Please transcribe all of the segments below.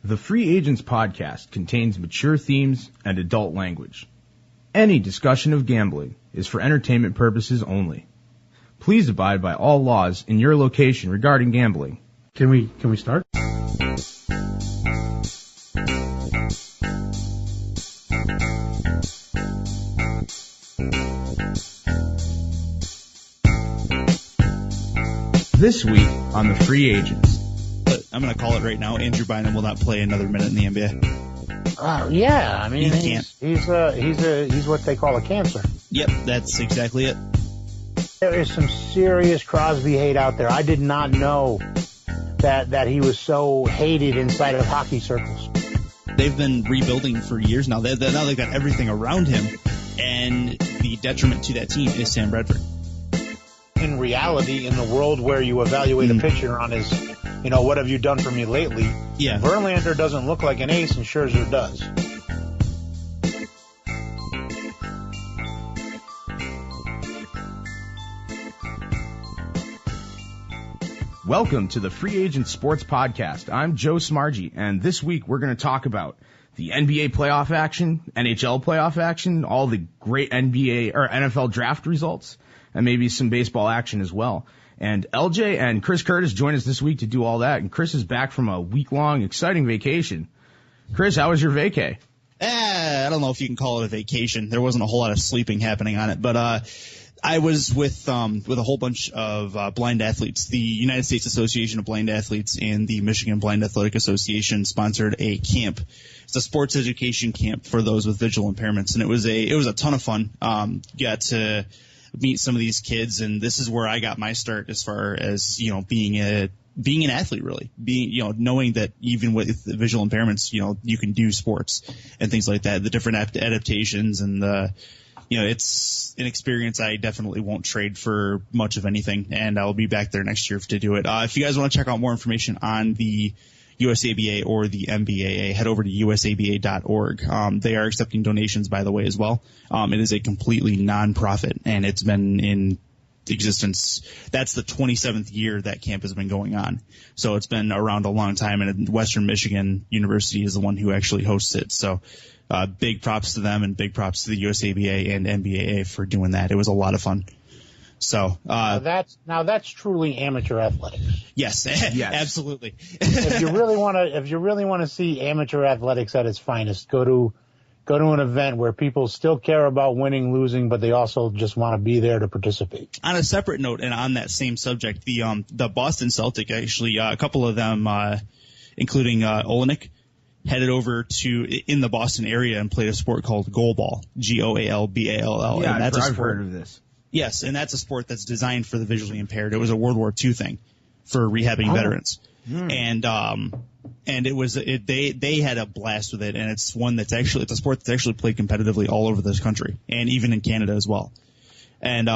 The Free Agents podcast contains mature themes and adult language. Any discussion of gambling is for entertainment purposes only. Please abide by all laws in your location regarding gambling. Can we start? This week on The Free Agents. I'm going to call it right now. Andrew Bynum will not play another minute in the NBA. Yeah, I mean, He can't. he's what they call a cancer. Yep, that's exactly it. There is some serious Crosby hate out there. I did not know that he was so hated inside of hockey circles. They've been rebuilding for years now. Now they've got everything around him, and the detriment to that team is Sam Bradford. In reality, in the world where you evaluate a pitcher on his, what have you done for me lately? Yeah. Verlander doesn't look like an ace, and Scherzer does. Welcome to the Free Agent Sports Podcast. I'm Joe Smargy, and this week we're going to talk about the NBA playoff action, NHL playoff action, all the great NBA or NFL draft results, and maybe some baseball action as well. And LJ and Chris Curtis join us this week to do all that, and Chris is back from a week-long exciting vacation. Chris, how was your vacay? I don't know if you can call it a vacation. There wasn't a whole lot of sleeping happening on it, but I was with a whole bunch of blind athletes. The United States Association of Blind Athletes and the Michigan Blind Athletic Association sponsored a camp. It's a sports education camp for those with visual impairments, and it was a ton of fun. Got to meet some of these kids, and this is where I got my start as far as being an athlete, really. Knowing that even with visual impairments, you can do sports and things like that. The different adaptations and the it's an experience I definitely won't trade for much of anything, and I'll be back there next year to do it. If you guys want to check out more information on the USABA or the MBAA, head over to usaba.org. They are accepting donations, by the way, as well. It is a completely non-profit, and it's been in existence. That's the 27th year that camp has been going on. So it's been around a long time, and Western Michigan University is the one who actually hosts it. So big props to them, and big props to the USABA and MBAA for doing that. It was a lot of fun. So now that's truly amateur athletics. Yes, yes. Absolutely. If you really want to see amateur athletics at its finest, go to an event where people still care about winning, losing, but they also just want to be there to participate. On a separate note, and on that same subject, the Boston Celtic, actually, a couple of them, including Olenek, headed over in the Boston area and played a sport called goalball, Goalball. Yeah, and that's I've heard of this. Yes, and that's a sport that's designed for the visually impaired. It was a World War II thing for rehabbing veterans. And it was they had a blast with it, and it's a sport that's actually played competitively all over this country and even in Canada as well. And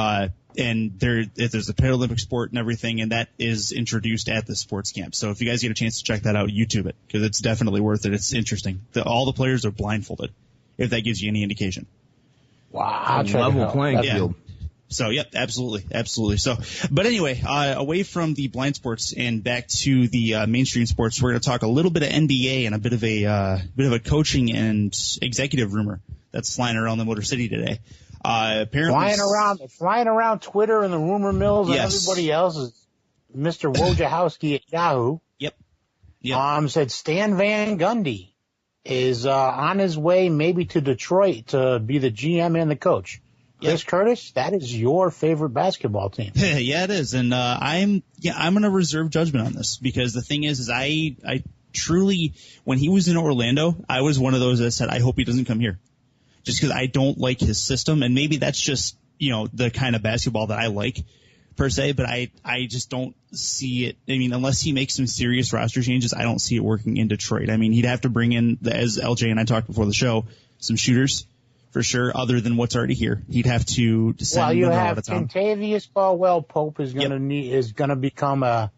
there's a Paralympic sport and everything, and that is introduced at the sports camp. So if you guys get a chance to check that out, YouTube it, because it's definitely worth it. It's interesting. All the players are blindfolded, if that gives you any indication. Wow, level playing field. So, yep, absolutely. So, but anyway, away from the blind sports and back to the mainstream sports, we're going to talk a little bit of NBA and a bit of a coaching and executive rumor that's flying around the Motor City today. Apparently, flying around Twitter and the rumor mills and everybody else is Mr. Wojciechowski at Yahoo. Yep. Said Stan Van Gundy is on his way maybe to Detroit to be the GM and the coach. Chris Curtis, that is your favorite basketball team. Yeah, it is, and I'm going to reserve judgment on this, because the thing is I truly, when he was in Orlando, I was one of those that said I hope he doesn't come here, just because I don't like his system, and maybe that's just the kind of basketball that I like per se, but I just don't see it. I mean, unless he makes some serious roster changes, I don't see it working in Detroit. I mean, he'd have to bring in, as LJ and I talked before the show, some shooters. For sure, other than what's already here, he'd have to descend. Well, you have Kentavious Caldwell-Pope is going to become a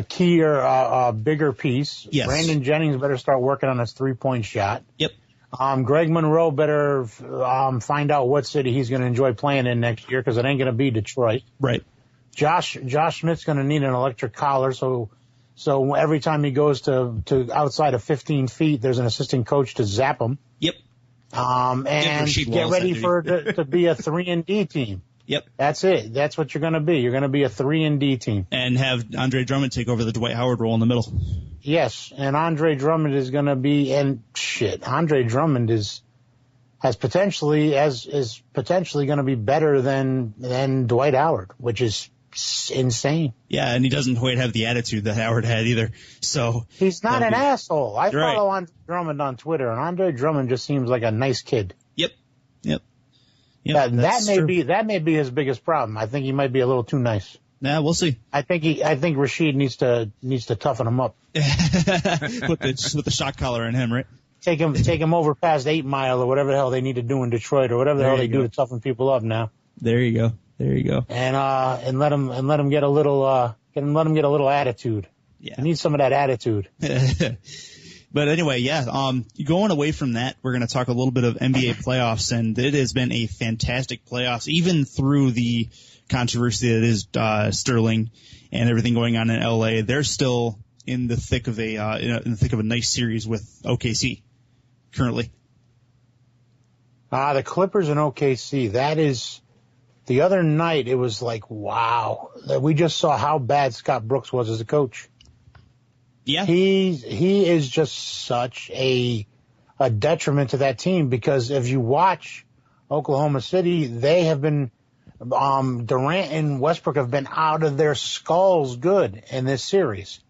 key or a bigger piece. Yes. Brandon Jennings better start working on his 3-point shot. Yep. Greg Monroe better find out what city he's going to enjoy playing in next year, because it ain't going to be Detroit. Right. Josh Smith's going to need an electric collar, so So every time he goes to outside of 15 feet, there's an assistant coach to zap him. Yep. And get ready for to be a 3-and-D team. Yep. That's it. That's what you're going to be. You're going to be a 3-and-D team. And have Andre Drummond take over the Dwight Howard role in the middle. Yes, and Andre Drummond is going to be, and Andre Drummond is potentially going to be better than Dwight Howard, which is insane. Yeah, and he doesn't quite have the attitude that Howard had either. So he's not an asshole. I follow Andre Drummond on Twitter, and Andre Drummond just seems like a nice kid. Yep. That may be his biggest problem. I think he might be a little too nice. Yeah, we'll see. I think Rashid needs to toughen him up. with the shock collar in him, right? Take him over past 8 Mile or whatever the hell they need to do in Detroit or whatever the hell they do to toughen people up now. There you go. And let him get a little attitude. Yeah. He needs some of that attitude. But anyway, going away from that, we're going to talk a little bit of NBA playoffs, and it has been a fantastic playoffs, even through the controversy that is Sterling and everything going on in LA. They're still in the thick of a nice series with OKC currently. The Clippers and OKC. That is, the other night it was like, wow, we just saw how bad Scott Brooks was as a coach. Yeah, he is just such a detriment to that team, because if you watch Oklahoma City, they have been Durant and Westbrook have been out of their skulls good in this series.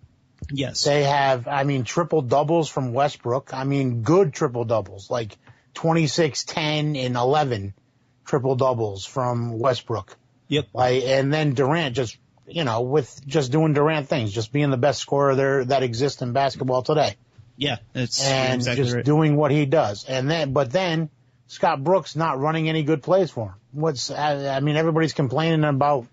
Yes, they have. I mean, triple doubles from Westbrook. I mean, good triple doubles, like 26, 10, and 11 triple doubles from Westbrook. Yep. And then Durant just, with just doing Durant things, just being the best scorer there that exists in basketball today. Yeah, it's and exactly just right. doing what he does. But then Scott Brooks not running any good plays for him. Everybody's complaining about,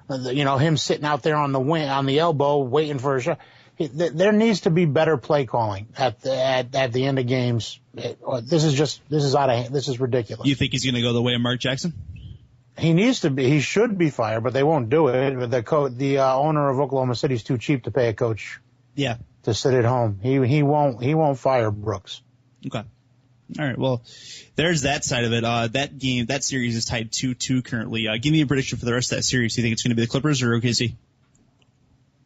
him sitting out there on the elbow waiting for a shot. There needs to be better play calling at the end of games. This is ridiculous. You think he's going to go the way of Mark Jackson? He should be fired, but they won't do it. The owner of Oklahoma City is too cheap to pay a coach. Yeah. To sit at home. He won't fire Brooks. Okay. All right. Well, there's that side of it. That series is tied 2-2 currently. Give me a prediction for the rest of that series. Do you think it's going to be the Clippers or OKC?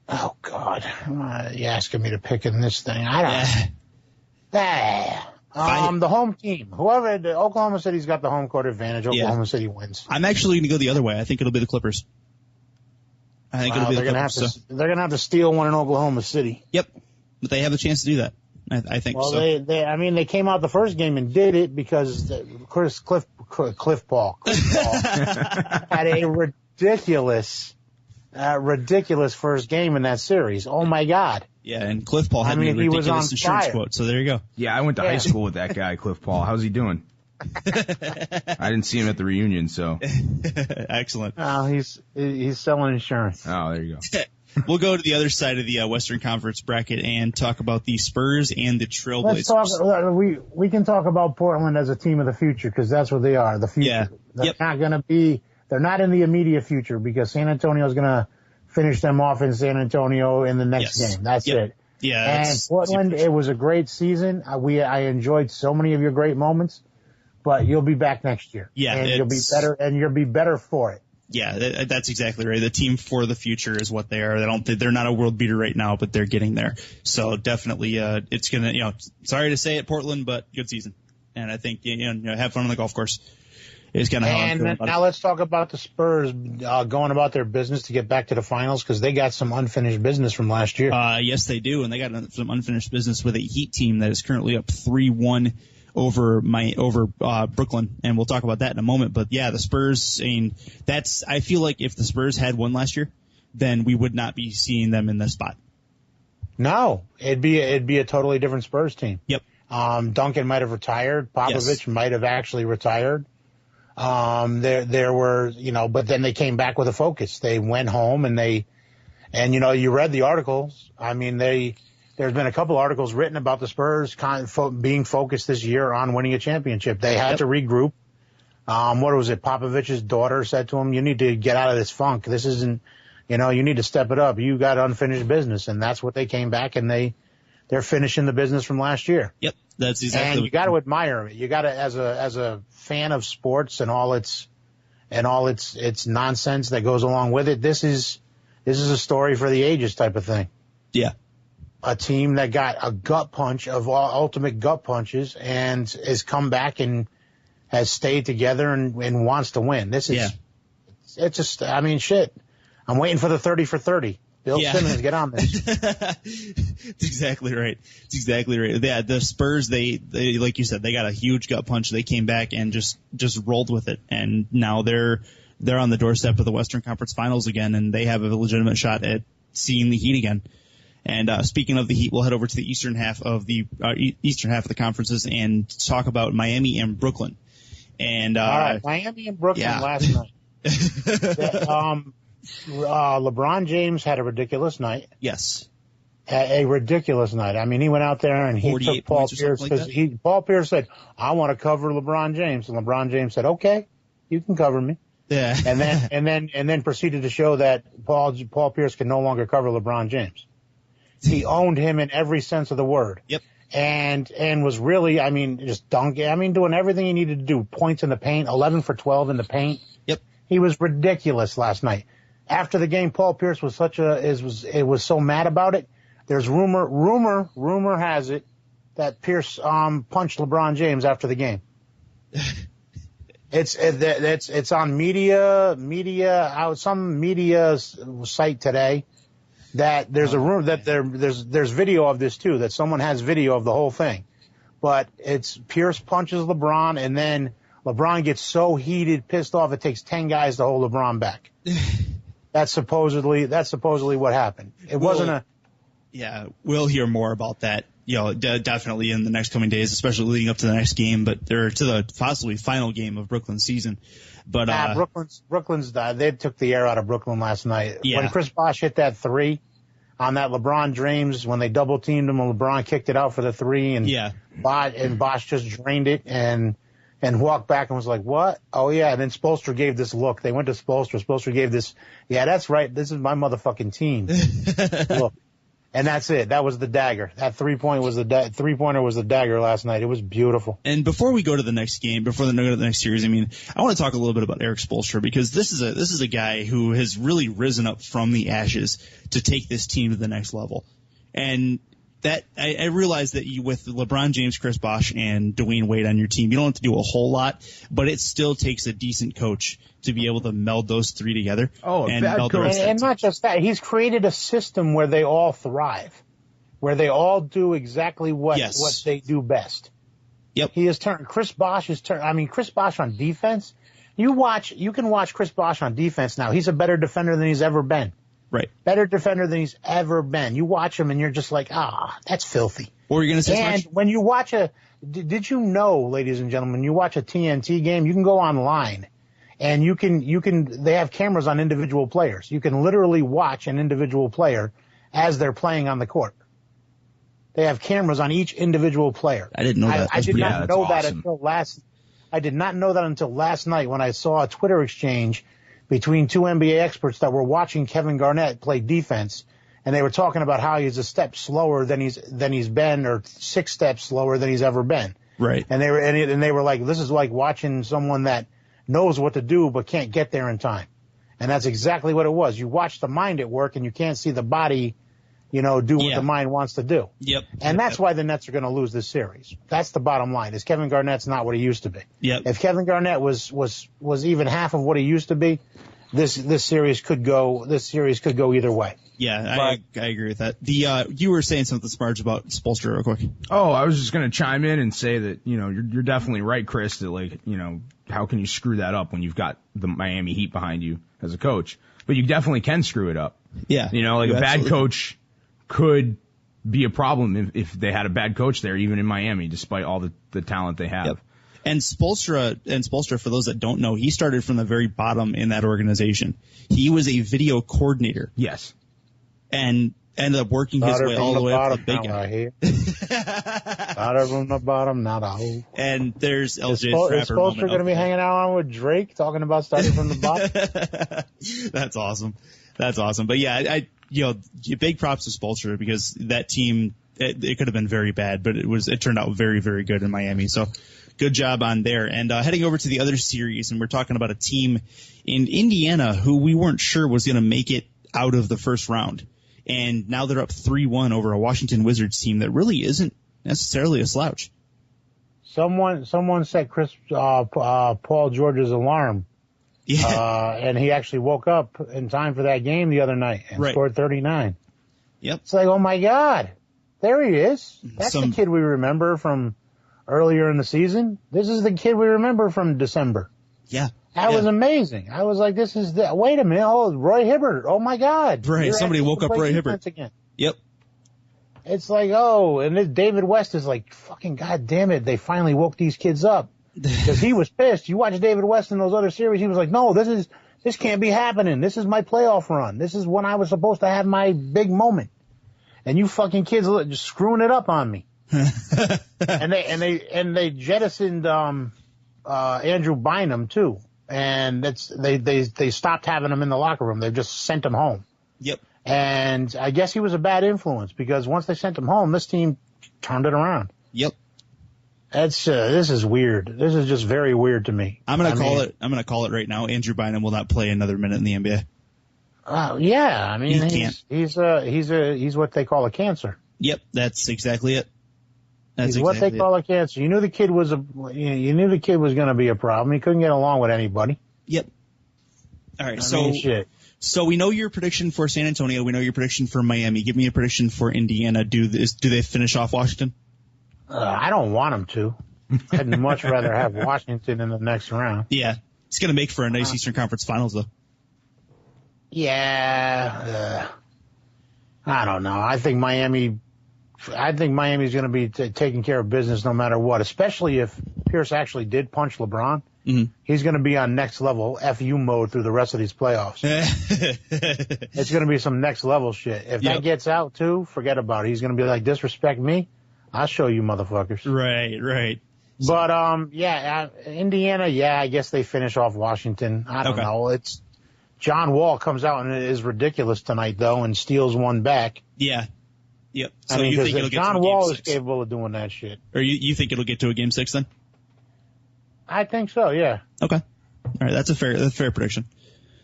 Oh God, you're asking me to pick in this thing. I don't. The home team, Oklahoma City's got the home court advantage. Oklahoma City wins. I'm actually going to go the other way. I think it'll be the Clippers. They're going to have to steal one in Oklahoma City. Yep, but they have a chance to do that. I think. Well, so. they came out the first game and did it because Cliff Paul had a ridiculous first game in that series. Oh my God. Yeah, and Cliff Paul had a ridiculous insurance quote, so there you go. Yeah, I went to high school with that guy, Cliff Paul. How's he doing? I didn't see him at the reunion, so. Excellent. Oh, he's selling insurance. Oh, there you go. We'll go to the other side of the Western Conference bracket and talk about the Spurs and the Trailblazers. We can talk about Portland as a team of the future, because that's what they are, the future. Yeah. They're not going to be. They're not in the immediate future, because San Antonio is going to finish them off in San Antonio in the next game. That's it. Yeah. And Portland, it was a great season. I enjoyed so many of your great moments, but you'll be back next year. Yeah. And you'll be better, and you'll be better for it. Yeah, that's exactly right. The team for the future is what they are. They're not a world beater right now, but they're getting there. So definitely, it's gonna, sorry to say it, Portland, but good season. And I think, have fun on the golf course. Is kind of how I'm feeling about now let's talk about the Spurs going about their business to get back to the finals, because they got some unfinished business from last year. Yes, they do, and they got some unfinished business with a Heat team that is currently up 3-1 over Brooklyn, and we'll talk about that in a moment. But yeah, the Spurs, I feel like if the Spurs had won last year, then we would not be seeing them in this spot. No, it'd be a totally different Spurs team. Yep. Duncan might have retired. Popovich might have actually retired. There were, but then they came back with a focus. They went home and you read the articles. I mean, there's been a couple articles written about the Spurs being focused this year on winning a championship. They had to regroup. What was it? Popovich's daughter said to him, "You need to get out of this funk. This isn't, You know, you need to step it up. You got unfinished business, and that's what they came back and they're finishing the business from last year. Yep, that's exactly. And you got to admire it. You got to, as a fan of sports and all its nonsense that goes along with it. This is a story for the ages type of thing. Yeah. A team that got a gut punch of ultimate gut punches and has come back and has stayed together and wants to win. This is, it's just, I mean, shit. I'm waiting for the 30 for 30. Bill Simmons, get on this. It's exactly right. It's exactly right. Yeah, the Spurs, they like you said, they got a huge gut punch. They came back and just rolled with it, and now they're on the doorstep of the Western Conference Finals again, and they have a legitimate shot at seeing the Heat again. And speaking of the Heat, we'll head over to the eastern half of the conferences and talk about Miami and Brooklyn. And all right, Miami and Brooklyn last night. LeBron James had a ridiculous night. Yes. A ridiculous night. I mean, he went out there and he took Paul Pierce because Paul Pierce said, "I want to cover LeBron James," and LeBron James said, "Okay, you can cover me." Yeah. and then proceeded to show that Paul Pierce can no longer cover LeBron James. He owned him in every sense of the word. Yep. And was really, I mean, just dunking. I mean, doing everything he needed to do. Points in the paint, 11 for 12 in the paint. Yep. He was ridiculous last night. After the game, Paul Pierce was was so mad about it. There's rumor has it that Pierce punched LeBron James after the game. It's on some media site today that there's a rumor that there's video of this too, that someone has video of the whole thing. But it's Pierce punches LeBron, and then LeBron gets so heated, pissed off, it takes 10 guys to hold LeBron back. That's supposedly what happened. Yeah, we'll hear more about that, definitely in the next coming days, especially leading up to the next game, but they're to the possibly final game of Brooklyn's season. But Brooklyn's they took the air out of Brooklyn last night. Yeah. When Chris Bosh hit that three on that LeBron James, when they double teamed him and LeBron kicked it out for the three, and Bosh just drained it and walked back and was like, "What? Oh yeah." And then Spoelstra gave this look. They went to Spoelstra. Spoelstra gave this, "Yeah, that's right. This is my motherfucking team." Look. And that's it. That was the dagger. That three-pointer was the dagger last night. It was beautiful. And before we go to the next game, before we go to the next series, I mean, I want to talk a little bit about Erik Spoelstra, because this is a guy who has really risen up from the ashes to take this team to the next level. And that I realize that with LeBron James, Chris Bosh, and Dwayne Wade on your team, you don't have to do a whole lot, but it still takes a decent coach to be able to meld those three together. Oh, and bad coach. And not just that, he's created a system where they all thrive, where they all do exactly what they do best. Yep. He has turned Chris Bosh Chris Bosh on defense. You can watch Chris Bosh on defense now. He's a better defender than he's ever been. Right. Better defender than he's ever been. You watch him and you're just like, that's filthy. What were you going to say? And when you watch did you know, ladies and gentlemen, you watch a TNT game, you can go online and they have cameras on individual players. You can literally watch an individual player as they're playing on the court. They have cameras on each individual player. I didn't know that. I did not know that until last night when I saw a Twitter exchange between two NBA experts that were watching Kevin Garnett play defense, and they were talking about how he's a step slower than he's been, or 6 steps slower than he's ever been. Right. And they were like, this is like watching someone that knows what to do but can't get there in time. And that's exactly what it was. You watch the mind at work and you can't see the body, do what the mind wants to do. Yep. And that's why the Nets are going to lose this series. That's the bottom line. Is Kevin Garnett's not what he used to be. Yep. If Kevin Garnett was even half of what he used to be, this series could go either way. Yeah, I agree with that. You were saying something smart about Spoelstra real quick. Oh, I was just going to chime in and say that, you're definitely right, Chris, that how can you screw that up when you've got the Miami Heat behind you as a coach? But you definitely can screw it up. Yeah. A bad coach could be a problem if they had a bad coach there, even in Miami, despite all the talent they have. Yep. And Spoelstra, for those that don't know, he started from the very bottom in that organization. He was a video coordinator. Yes. And ended up working his way all the way up to the big guy. Started from the bottom, not a hole. And there's LJ Strapper. Is Spoelstra going to be hanging out with Drake talking about starting from the bottom? That's awesome. That's awesome. But yeah, big props to Spoelstra because that team, it could have been very bad, but it turned out very, very good in Miami. So good job on there. And heading over to the other series, and we're talking about a team in Indiana who we weren't sure was going to make it out of the first round. And now they're up 3-1 over a Washington Wizards team that really isn't necessarily a slouch. Someone set Paul George's alarm. Yeah. And he actually woke up in time for that game the other night and scored 39. Yep. It's like, oh my God, there he is. That's the kid we remember from earlier in the season. This is the kid we remember from December. Yeah. That was amazing. I was like, wait a minute. Oh, Roy Hibbert. Oh my God. Right. Somebody woke up Roy Hibbert. Again. Yep. It's like, and this David West is like, fucking goddamn it. They finally woke these kids up because he was pissed. You watch David West in those other series. He was like, no, this can't be happening. This is my playoff run. This is when I was supposed to have my big moment. And you fucking kids are just screwing it up on me. and they jettisoned, Andrew Bynum too. And they stopped having him in the locker room. They've just sent him home. Yep. And I guess he was a bad influence because once they sent him home, this team turned it around. Yep. This is weird. This is just very weird to me. I'm gonna call it right now. Andrew Bynum will not play another minute in the NBA. Yeah. I mean, he's what they call a cancer. Yep. That's exactly it. He's what they call a cancer. You knew the kid was going to be a problem. He couldn't get along with anybody. Yep. All right. So we know your prediction for San Antonio. We know your prediction for Miami. Give me a prediction for Indiana. Do they finish off Washington? I don't want them to. I'd much rather have Washington in the next round. Yeah. It's going to make for a nice Eastern Conference Finals, though. Yeah. I don't know. I think Miami's going to be taking care of business no matter what, especially if Pierce actually did punch LeBron. Mm-hmm. He's going to be on next level FU mode through the rest of these playoffs. It's going to be some next level shit. If that gets out too, forget about it. He's going to be like, disrespect me, I'll show you motherfuckers. Right. But Indiana, I guess they finish off Washington. I don't know. It's John Wall comes out and is ridiculous tonight though and steals one back. Yeah. Yep. So I mean, you think it'll get John to a game Wall 6? is capable of doing that shit. Or you think it'll get to a game 6 then? I think so, yeah. Okay. All right, that's a fair prediction.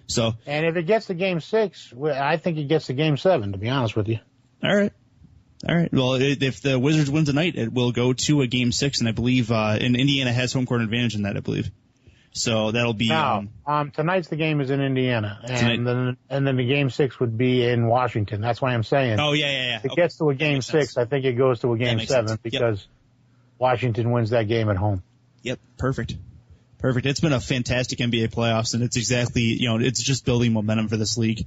So. And if it gets to game 6, I think it gets to game 7, to be honest with you. All right. Well, if the Wizards win tonight, it will go to a game 6, and I believe, and Indiana has home court advantage in that, I believe. So that'll be. Tonight's the game is in Indiana, and then the game 6 would be in Washington. That's why I'm saying. Oh yeah. If it gets to a game 6, I think it goes to a game 7 because Washington wins that game at home. Yep, perfect. It's been a fantastic NBA playoffs, and it's exactly it's just building momentum for this league.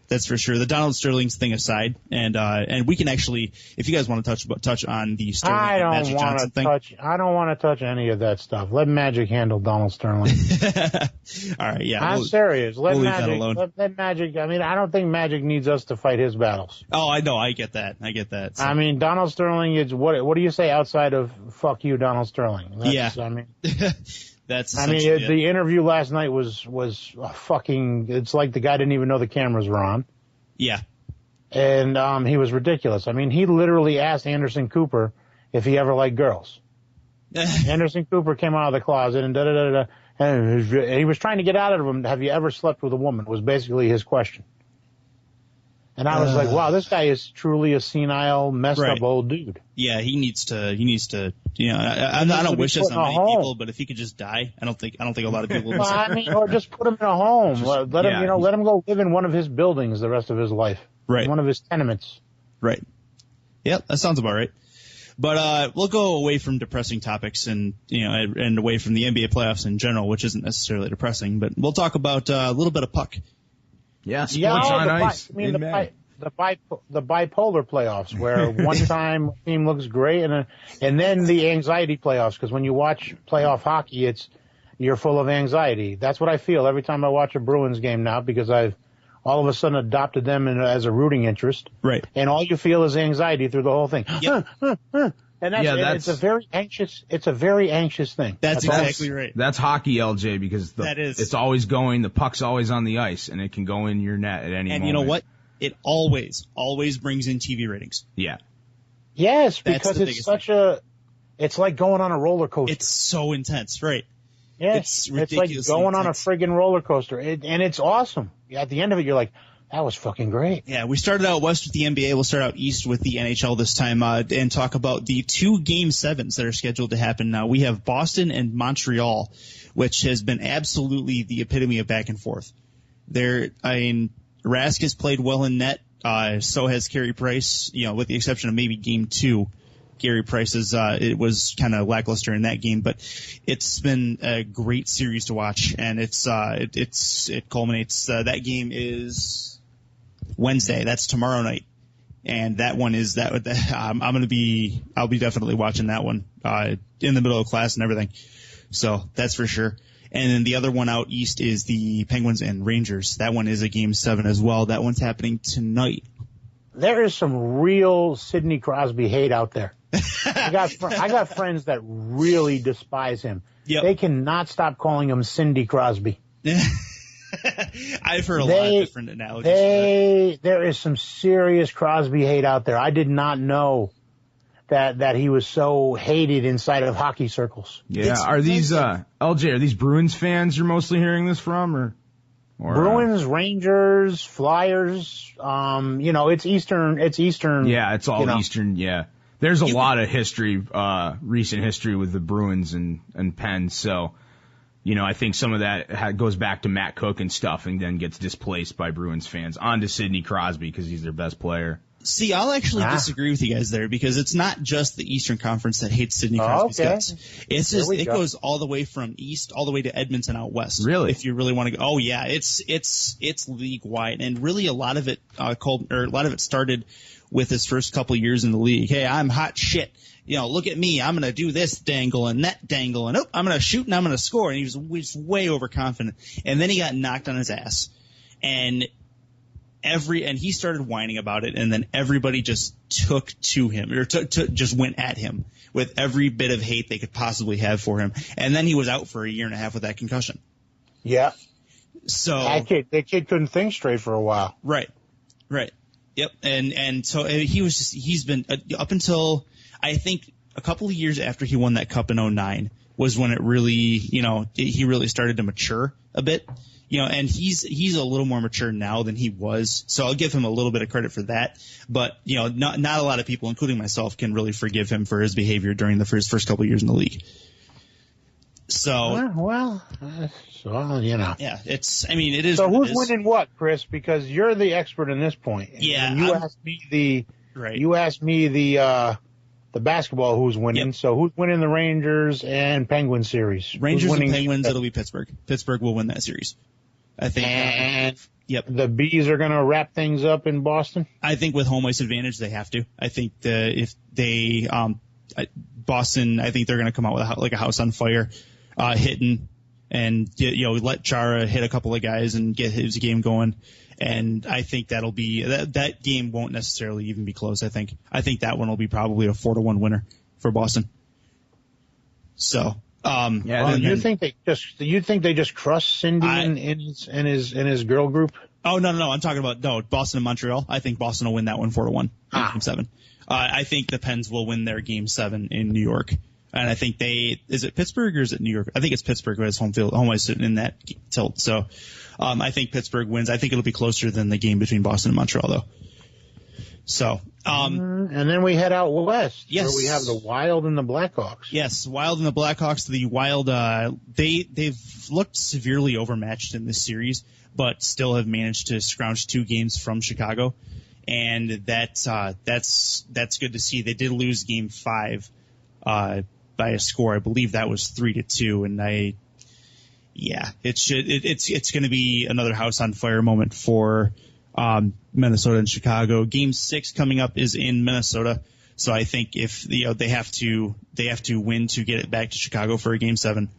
That's for sure. The Donald Sterling thing aside, and we can actually, if you guys want to touch on the Sterling and Magic Johnson thing. I don't want to touch any of that stuff. Let Magic handle Donald Sterling. All right, yeah. I'm serious. Let leave Magic. that alone. Let Magic. I mean, I don't think Magic needs us to fight his battles. Oh, I know. I get that. So. I mean, Donald Sterling is what do you say outside of "fuck you, Donald Sterling"? I mean. The interview last night was fucking. It's like the guy didn't even know the cameras were on. Yeah. And he was ridiculous. I mean, he literally asked Anderson Cooper if he ever liked girls. Anderson Cooper came out of the closet and and he was trying to get out of him. Have you ever slept with a woman? Was basically his question. And I was like, wow, this guy is truly a senile, messed up old dude. Yeah, he needs to, I don't wish this on many people, but if he could just die, I don't think a lot of people would. I mean, or just put him in a home. Let him go live in one of his buildings the rest of his life. Right. One of his tenements. Right. Yep, that sounds about right. But we'll go away from depressing topics and away from the NBA playoffs in general, which isn't necessarily depressing, but we'll talk about a little bit of puck. Yeah, sports on ice. I mean, the bipolar playoffs, where one time a team looks great, and then the anxiety playoffs. Because when you watch playoff hockey, you're full of anxiety. That's what I feel every time I watch a Bruins game now, because I've all of a sudden adopted them as a rooting interest. Right. And all you feel is anxiety through the whole thing. Yep. And it's a very anxious thing. That's exactly right. That's hockey, LJ, because it's always going, the puck's always on the ice, and it can go in your net at any moment. And you know what? It always brings in TV ratings. Yeah. Yes, because it's like going on a roller coaster. It's so intense, right? Yes, it's like going on a friggin' roller coaster, and it's awesome. At the end of it, you're like, that was fucking great. Yeah, we started out west with the NBA. We'll start out east with the NHL this time and talk about the 2 Game 7s that are scheduled to happen now. We have Boston and Montreal, which has been absolutely the epitome of back and forth. Rask has played well in net. So has Carey Price, with the exception of maybe Game 2. Carey Price's, it was kind of lackluster in that game, but it's been a great series to watch, and it culminates. That game is Wednesday. That's tomorrow night, and that one is I'll be definitely watching that one in the middle of class and everything. So that's for sure. And then the other one out east is the Penguins and Rangers. That one is a Game 7 as well. That one's happening tonight. There is some real Sidney Crosby hate out there. I got friends that really despise him. Yep. They cannot stop calling him Cindy Crosby. I've heard a lot of different analogies. There is some serious Crosby hate out there. I did not know that he was so hated inside of hockey circles. Yeah, are these LJ? Are these Bruins fans you're mostly hearing this from, or Bruins, Rangers, Flyers? It's Eastern. It's Eastern. Yeah, it's all Eastern. Yeah, there's a lot of history, recent history with the Bruins and Penn. So, I think some of that goes back to Matt Cook and stuff, and then gets displaced by Bruins fans onto Sidney Crosby because he's their best player. See, I'll actually disagree with you guys there, because it's not just the Eastern Conference that hates Sidney Crosby's guts. It goes all the way from east all the way to Edmonton out west. Really? If you really want to go. Oh yeah, it's league wide, and really a lot of it started with his first couple years in the league. Hey, I'm hot shit. Look at me. I'm going to do this dangle and that dangle, and I'm going to shoot and I'm going to score. And he was way overconfident. And then he got knocked on his ass. And he started whining about it, and then everybody just took to him, or just went at him with every bit of hate they could possibly have for him. And then he was out for a year and a half with that concussion. Yeah. So that kid couldn't think straight for a while. Right. Yep. And so he's been up until I think a couple of years after he won that cup in 2009 was when it really, he really started to mature a bit. And he's a little more mature now than he was, so I'll give him a little bit of credit for that. But not a lot of people, including myself, can really forgive him for his behavior during the first couple of years in the league. So yeah, it is. So who's winning what, Chris? Because you're the expert in this point. Yeah, and you asked me the basketball who's winning. Yep. So who's winning the Rangers and Penguins series? Rangers and Penguins. It'll be Pittsburgh. Pittsburgh will win that series, I think. And yep. The Bees are going to wrap things up in Boston. I think with home ice advantage, they have to. I think Boston, I think they're going to come out with a house on fire, hitting, and let Chara hit a couple of guys and get his game going. And I think that'll be that game won't necessarily even be close. I think that one will be probably a 4-1 winner for Boston. So, you think they just crushed Cindy in his girl group? Oh no, I'm talking about Boston and Montreal. I think Boston will win that one 4-1 Game 7. I think the Pens will win their Game 7 in New York. And I think is it Pittsburgh or is it New York? I think it's Pittsburgh who has home ice in that tilt. So, I think Pittsburgh wins. I think it'll be closer than the game between Boston and Montreal, though. So, and then we head out west. Yes. Where we have the Wild and the Blackhawks. Yes, Wild and the Blackhawks. The Wild, they've looked severely overmatched in this series, but still have managed to scrounge 2 games from Chicago, and that's good to see. They did lose Game 5. By a score, I believe that was 3-2, and it's going to be another house on fire moment for Minnesota and Chicago. Game 6 coming up is in Minnesota, so I think if they have to win to get it back to Chicago for a Game 7.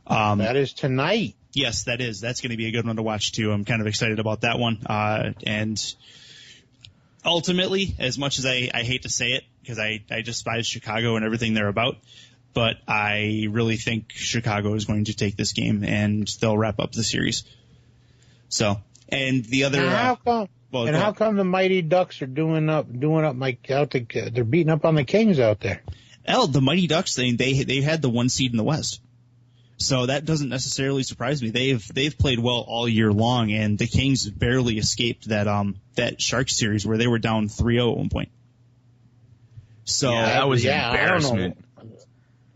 That is tonight. Yes, that is. That's going to be a good one to watch too. I'm kind of excited about that one. And ultimately, as much as I hate to say it, because I despise Chicago and everything they're about. But I really think Chicago is going to take this game, and they'll wrap up the series. So, and the other... How come the Mighty Ducks are doing up like out the, they're beating up on the Kings out there? The Mighty Ducks thing, they had the 1 seed in the West. So that doesn't necessarily surprise me. They've played well all year long, and the Kings barely escaped that Sharks series where they were down 3-0 at one point. So that was an embarrassment.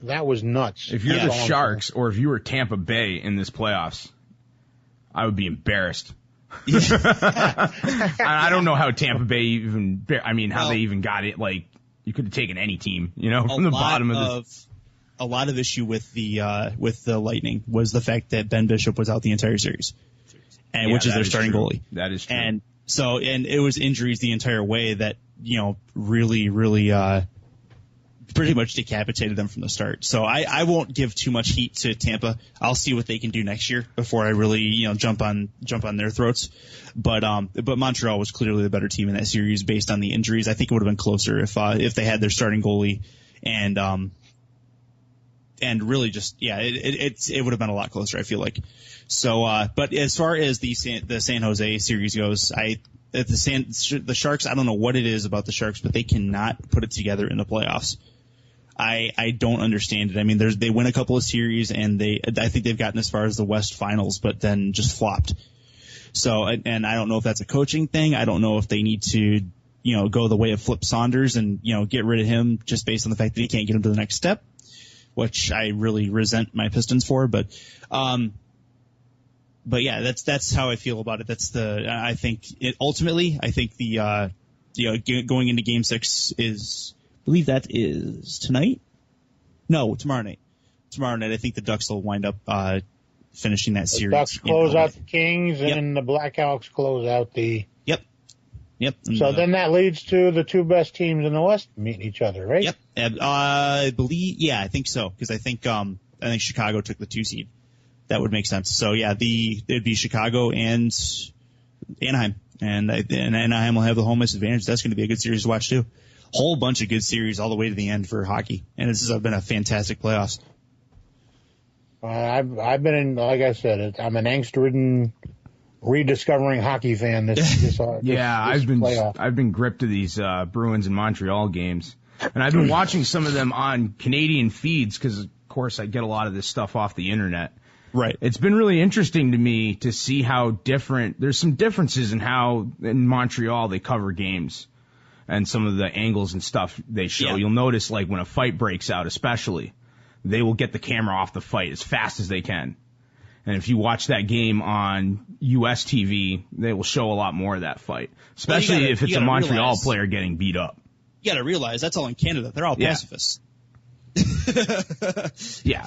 That was nuts. If you're the Sharks or if you were Tampa Bay in this playoffs, I would be embarrassed. I don't know how Tampa Bay even, they even got it. Like, you could have taken any team, from the bottom of this. A lot of issue with the Lightning was the fact that Ben Bishop was out the entire series, which is their starting goalie. That is true. And it was injuries the entire way that, really, really, pretty much decapitated them from the start. So I won't give too much heat to Tampa. I'll see what they can do next year before I really, jump on their throats. But Montreal was clearly the better team in that series based on the injuries. I think it would have been closer if they had their starting goalie and really just, it would have been a lot closer, I feel like. So, but as far as the San Jose series goes, the Sharks, I don't know what it is about the Sharks, but they cannot put it together in the playoffs. I don't understand it. I mean, they win a couple of series, and I think they've gotten as far as the West Finals, but then just flopped. So, and I don't know if that's a coaching thing. I don't know if they need to, go the way of Flip Saunders and, get rid of him just based on the fact that he can't get him to the next step, which I really resent my Pistons for. But yeah, that's how I feel about it. I think the going into Game 6 is, I believe that is tonight? No, tomorrow night. Tomorrow night, I think the Ducks will wind up finishing that series. The Ducks close out the Kings, and the Blackhawks close out the... Yep. So then that leads to the two best teams in the West meeting each other, right? Yep. I believe, I think so, because I think Chicago took the 2 seed. That would make sense. So yeah, it'd be Chicago and Anaheim, and Anaheim will have the home ice advantage. That's going to be a good series to watch too. Whole bunch of good series all the way to the end for hockey, and this has been a fantastic playoffs. I've been in, like I said, I'm an angst-ridden, rediscovering hockey fan. I've been gripped to these Bruins and Montreal games, and I've been watching some of them on Canadian feeds because, of course, I get a lot of this stuff off the internet. Right. It's been really interesting to me to see how different. There's some differences in how in Montreal they cover games and some of the angles and stuff they show. Yeah. You'll notice, like, when a fight breaks out, especially, they will get the camera off the fight as fast as they can. And if you watch that game on U.S. TV, they will show a lot more of that fight, especially if it's a Montreal player getting beat up. You got to realize that's all in Canada. They're all pacifists. Yeah.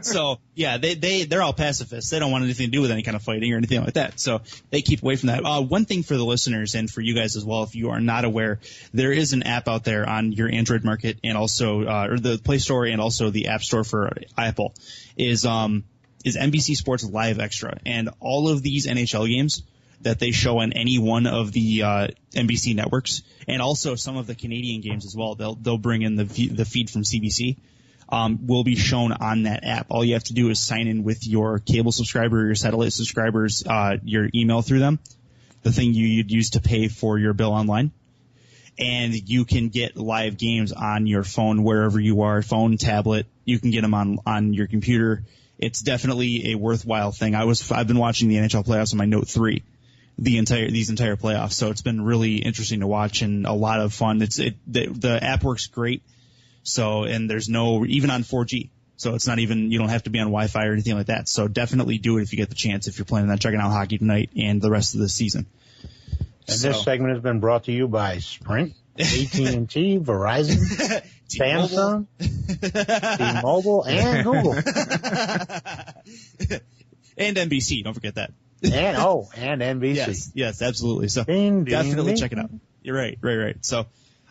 So yeah, they're all pacifists. They don't want anything to do with any kind of fighting or anything like that. So they keep away from that. One thing for the listeners and for you guys as well, if you are not aware, there is an app out there on your Android market and also or the Play Store and also the App Store for Apple is NBC Sports Live Extra, and all of these NHL games that they show on any one of the NBC networks, and also some of the Canadian games as well. They'll bring in the feed from CBC. Will be shown on that app. All you have to do is sign in with your cable subscriber or your satellite subscribers, your email through them, the thing you'd use to pay for your bill online, and you can get live games on your phone wherever you are, phone, tablet. You can get them on your computer. It's definitely a worthwhile thing. I've been watching the NHL playoffs on my Note 3. These entire playoffs, so it's been really interesting to watch and a lot of fun. The app works great, so and there's no even on 4G, so it's not even, you don't have to be on Wi-Fi or anything like that. So definitely do it if you get the chance, if you're planning on checking out hockey tonight and the rest of the season. And this segment has been brought to you by Sprint, AT&T, Verizon, Samsung, T-Mobile, and Google, and NBC. Don't forget that. And NBC. Yes, absolutely. So definitely check it out. You're right. So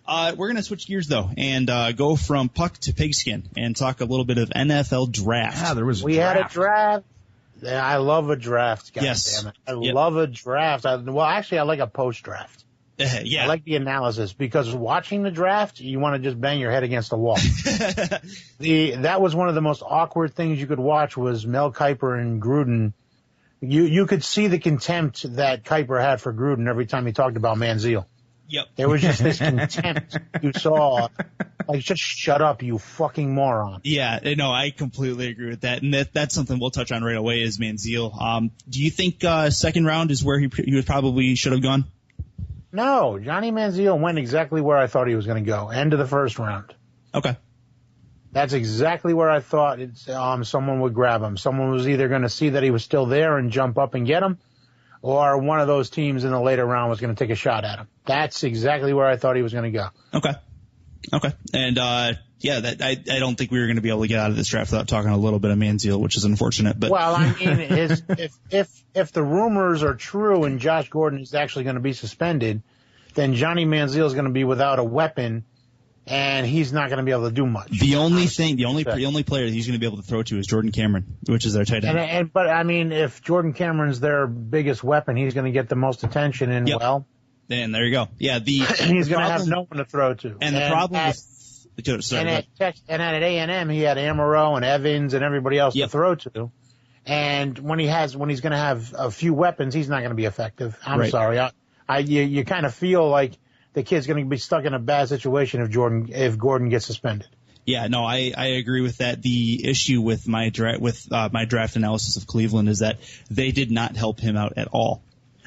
we're going to switch gears, though, and go from puck to pigskin and talk a little bit of NFL draft. Yeah, we had a draft. I love a draft, Yes. Damn it. I love a draft. I like a post-draft. Yeah. I like the analysis because watching the draft, you want to just bang your head against the wall. That was one of the most awkward things you could watch was Mel Kiper and Gruden. You could see the contempt that Kiper had for Gruden every time he talked about Manziel. Yep. There was just this contempt you saw. Like, just shut up, you fucking moron. Yeah, no, I completely agree with that. And that's something we'll touch on right away is Manziel. Do you think second round is where he probably should have gone? No, Johnny Manziel went exactly where I thought he was going to go. End of the first round. Okay. That's exactly where I thought someone would grab him. Someone was either going to see that he was still there and jump up and get him, or one of those teams in the later round was going to take a shot at him. That's exactly where I thought he was going to go. Okay. And, yeah, I don't think we were going to be able to get out of this draft without talking a little bit of Manziel, which is unfortunate. But well, I mean, if the rumors are true and Josh Gordon is actually going to be suspended, then Johnny Manziel is going to be without a weapon, and he's not going to be able to do much. The only player that he's going to be able to throw to is Jordan Cameron, which is their tight end. But I mean, if Jordan Cameron's their biggest weapon, he's going to get the most attention, and well. And there you go. Yeah, and he's going to have no one to throw to. And the problem at A&M, he had Amaro and Evans and everybody else to throw to. And when he's going to have a few weapons, he's not going to be effective. I'm sorry. You kind of feel like the kid's going to be stuck in a bad situation if Gordon gets suspended. Yeah, no, I agree with that. The issue with my draft analysis of Cleveland is that they did not help him out at all.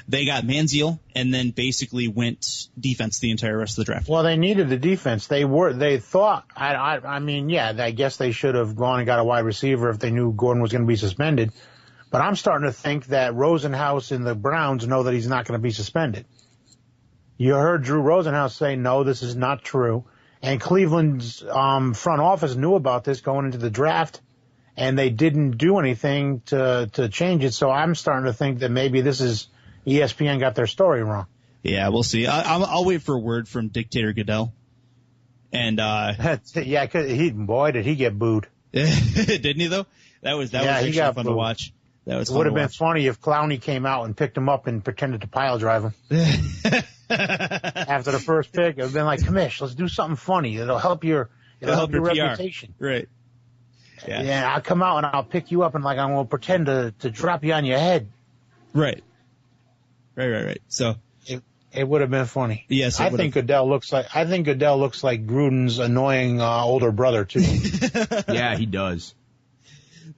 They got Manziel and then basically went defense the entire rest of the draft. Well, they needed the defense. They thought, I guess they should have gone and got a wide receiver if they knew Gordon was going to be suspended. But I'm starting to think that Rosenhaus and the Browns know that he's not going to be suspended. You heard Drew Rosenhaus say, no, this is not true. And Cleveland's front office knew about this going into the draft, and they didn't do anything to change it. So I'm starting to think that maybe this is ESPN got their story wrong. Yeah, we'll see. I'll wait for a word from Dictator Goodell. And yeah, did he get booed? Didn't he though? That was actually fun to watch. It would have been funny if Clowney came out and picked him up and pretended to pile drive him. After the first pick, it would have been like, Commish, let's do something funny. It'll help your reputation. Right. Yeah, I'll come out and I'll pick you up and like I'm going to pretend to drop you on your head. Right. So it would have been funny. Yes, I think Goodell looks like Gruden's annoying older brother too. Yeah, he does.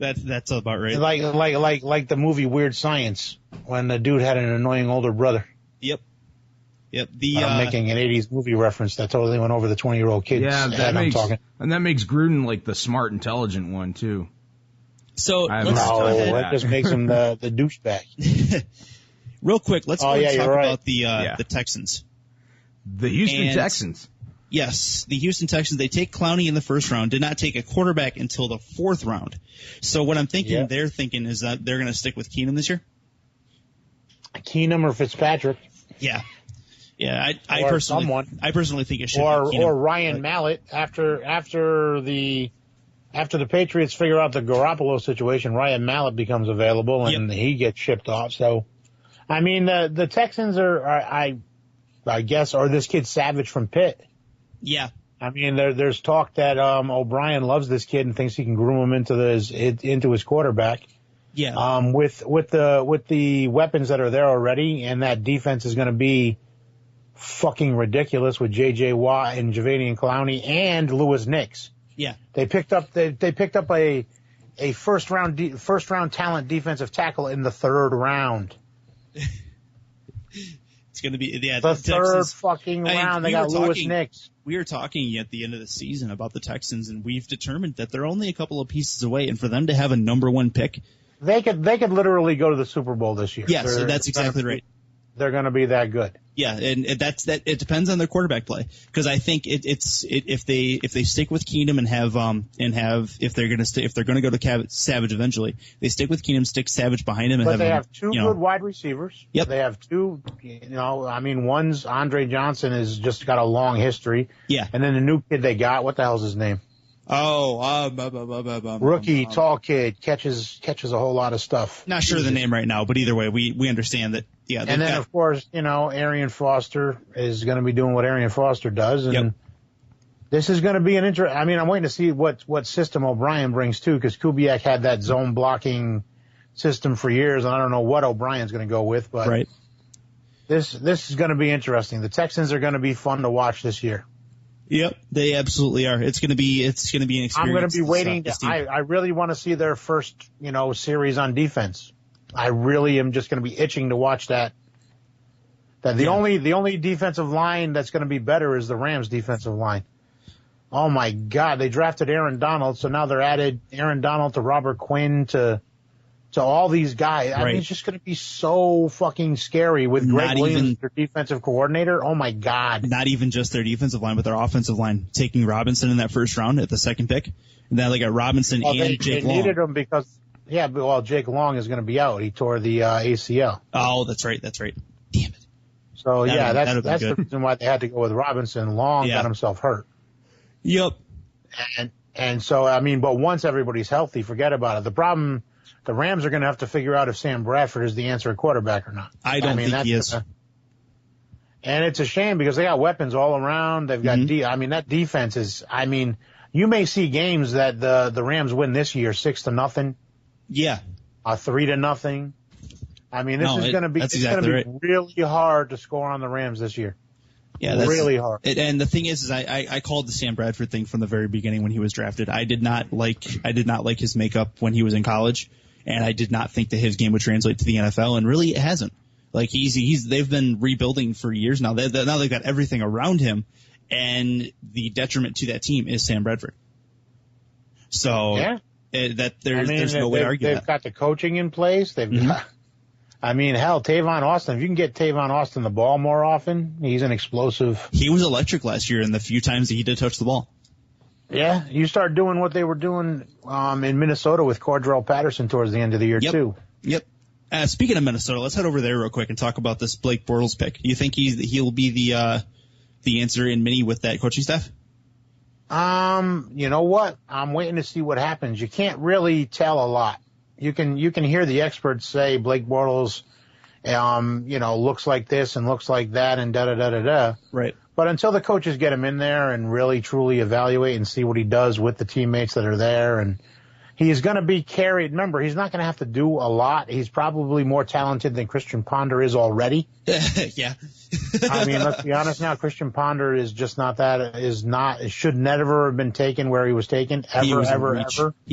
That's about right. Like the movie Weird Science when the dude had an annoying older brother. Yep. I'm making an 80s movie reference that totally went over the 20-year-old kids. Yeah, that makes Gruden like the smart, intelligent one too. So that just makes him the douchebag. Real quick, let's talk about the Texans. The Houston Texans. Yes, the Houston Texans, they take Clowney in the first round, did not take a quarterback until the fourth round. So what I'm thinking they're thinking is that they're going to stick with Keenum this year? Keenum or Fitzpatrick. Yeah. Yeah, I personally think it should be Keenum. Or Ryan Mallett after the Patriots figure out the Garoppolo situation, Ryan Mallett becomes available and he gets shipped off. So, I mean, the Texans are I guess, or this kid Savage from Pitt. Yeah. I mean, there's talk that O'Brien loves this kid and thinks he can groom him into his quarterback. Yeah. With the weapons that are there already, and that defense is going to be fucking ridiculous with J.J. Watt and Jadeveon Clowney and Lewis Nix. Yeah. They picked up a first round talent defensive tackle in the third round. It's going to be the third Texans, fucking round. They got Lewis Nix. We were talking at the end of the season about the Texans, and we've determined that they're only a couple of pieces away. And for them to have a number one pick, they could literally go to the Super Bowl this year. Yes, that's exactly right. They're going to be that good. Yeah, and that's that. It depends on their quarterback play, because I think if they stick with Keenum if they're going to go to Savage eventually, they stick with Keenum, stick Savage behind him, but they have two good wide receivers. Yep. They have two. I mean, one's Andre Johnson has just got a long history. Yeah. And then the new kid they got, what the hell's his name? Rookie, tall kid, catches a whole lot of stuff. Not sure of the name right now, but either way, we understand that. Yeah. And then, of course, Arian Foster is going to be doing what Arian Foster does. And this is going to be I'm waiting to see what system O'Brien brings, too, because Kubiak had that zone blocking system for years, and I don't know what O'Brien's going to go with. But right. This is going to be interesting. The Texans are going to be fun to watch this year. Yep, they absolutely are. It's going to be an experience. I'm going to be waiting. I really want to see their first, series on defense. I really am just going to be itching to watch that. The only defensive line that's going to be better is the Rams' defensive line. Oh my God, they drafted Aaron Donald, so now they're added Aaron Donald to Robert Quinn to all these guys. I mean, it's just going to be so fucking scary with Greg Williams, their defensive coordinator. Oh, my God. Not even just their defensive line, but their offensive line. Taking Robinson in that first round at the second pick. And then they got Robinson and Jake Long. They needed him because, Jake Long is going to be out. He tore the ACL. Oh, that's right. Damn it. So, that's the reason why they had to go with Robinson. Long got himself hurt. Yep. And so, but once everybody's healthy, forget about it. The problem... The Rams are going to have to figure out if Sam Bradford is the answer at quarterback or not. I don't think he is. And it's a shame because they got weapons all around. They've got that defense is. You may see games that the Rams win this year 6-0. Yeah. 3-0. This is going to be really hard to score on the Rams this year. Yeah, that's really hard. And the thing is I called the Sam Bradford thing from the very beginning when he was drafted. I did not like his makeup when he was in college. And I did not think that his game would translate to the NFL, and really it hasn't. Like they've been rebuilding for years now. Now they've got everything around him, and the detriment to that team is Sam Bradford. So there's no way to argue that. They've got the coaching in place. They've got. Tavon Austin. If you can get Tavon Austin the ball more often, he's an explosive. He was electric last year in the few times that he did touch the ball. Yeah, you start doing what they were doing in Minnesota with Cordell Patterson towards the end of the year, too. Yep. Speaking of Minnesota, let's head over there real quick and talk about this Blake Bortles pick. You think he'll be the answer in mini with that coaching staff? You know what? I'm waiting to see what happens. You can't really tell a lot. You can hear the experts say Blake Bortles, looks like this and looks like that and da-da-da-da-da. Right. But until the coaches get him in there and really, truly evaluate and see what he does with the teammates that are there, and he's going to be carried. Remember, he's not going to have to do a lot. He's probably more talented than Christian Ponder is already. Yeah. Let's be honest now. Christian Ponder is just not that. It should never have been taken where he was taken, ever. He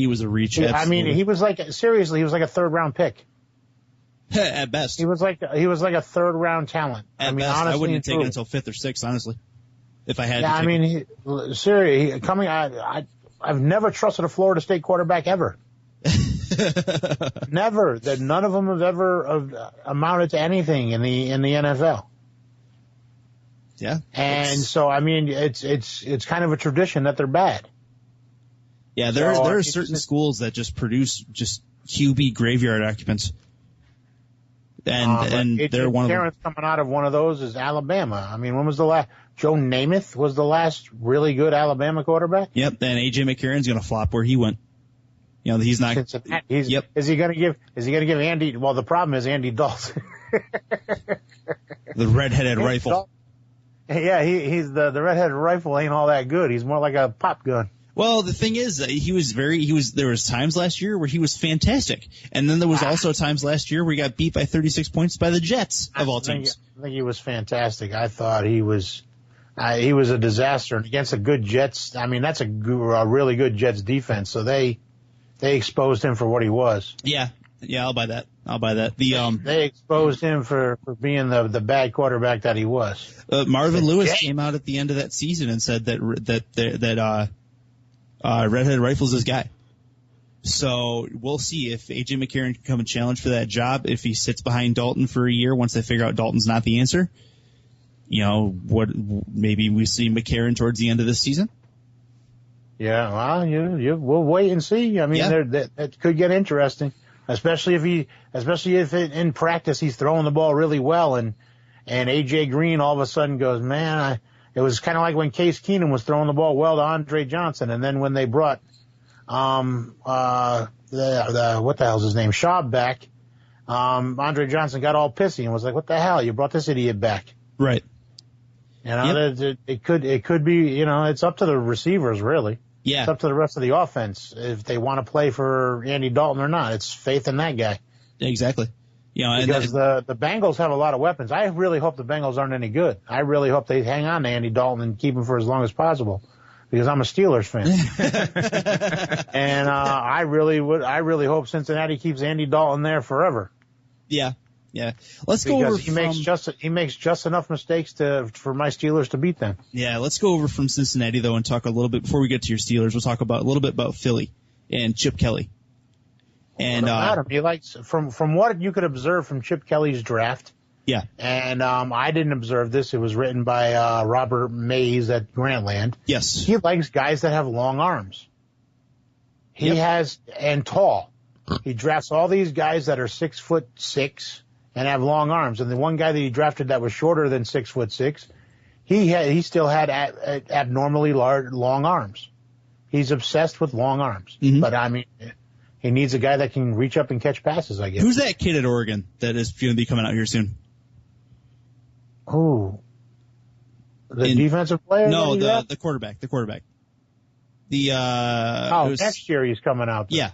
was a reach. He was like a third-round pick. At best, he was like a third-round talent. At best, honestly, I wouldn't have taken it until 5th or 6th, honestly, if I had. Yeah, seriously, I've never trusted a Florida State quarterback ever. Never. That none of them have ever amounted to anything in the NFL. Yeah, and so it's kind of a tradition that they're bad. Yeah, there are certain schools that just produce just QB graveyard occupants. And they're one of them. Coming out of one of those is Alabama. When was the last? Joe Namath was the last really good Alabama quarterback. Yep, and AJ McCarron's going to flop where he went. He's not. Yep. Is he going to give Andy? Well, the problem is Andy Dalton. The redheaded rifle. Yeah, he's the redheaded rifle ain't all that good. He's more like a pop gun. Well, the thing is, there was times last year where he was fantastic. And then there was also times last year where he got beat by 36 points by the Jets of all teams. I think he was fantastic. I thought he was a disaster. And against a good Jets, that's a really good Jets defense. So they exposed him for what he was. Yeah, I'll buy that. They exposed him for being the bad quarterback that he was. Marvin Lewis came out at the end of that season and said that redheaded rifle's his guy. So we'll see if A.J. McCarron can come and challenge for that job. If he sits behind Dalton for a year once they figure out Dalton's not the answer, maybe we see McCarron towards the end of this season. Yeah, well, we'll wait and see. That could get interesting, especially if in practice he's throwing the ball really well and A.J. Green all of a sudden goes, man, It was kind of like when Case Keenum was throwing the ball well to Andre Johnson, and then when they brought what the hell's his name, Schaub back, Andre Johnson got all pissy and was like, "What the hell? You brought this idiot back?" Right. You know, it could be, you know, it's up to the receivers, really. Yeah. It's up to the rest of the offense if they want to play for Andy Dalton or not. It's faith in that guy. Exactly. You know, because the Bengals have a lot of weapons. I really hope the Bengals aren't any good. I really hope they hang on to Andy Dalton and keep him for as long as possible, because I'm a Steelers fan. And I really hope Cincinnati keeps Andy Dalton there forever. Yeah. Yeah. Let's go because over he makes just enough mistakes for my Steelers to beat them. Yeah, let's go over from Cincinnati though and talk a little bit before we get to your Steelers. We'll talk a little bit about Philly and Chip Kelly. And he likes from what you could observe from Chip Kelly's draft. Yeah. And I didn't observe this. It was written by Robert Mays at Grantland. Yes. He likes guys that have long arms. He has and tall. He drafts all these guys that are 6'6" and have long arms. And the one guy that he drafted that was shorter than 6'6", he still had abnormally long arms. He's obsessed with long arms. Mm-hmm. But I mean, he needs a guy that can reach up and catch passes, I guess. Who's that kid at Oregon that is going to be coming out here soon? Oh, defensive player? No, the quarterback. The quarterback. Next year he's coming out. There. Yeah.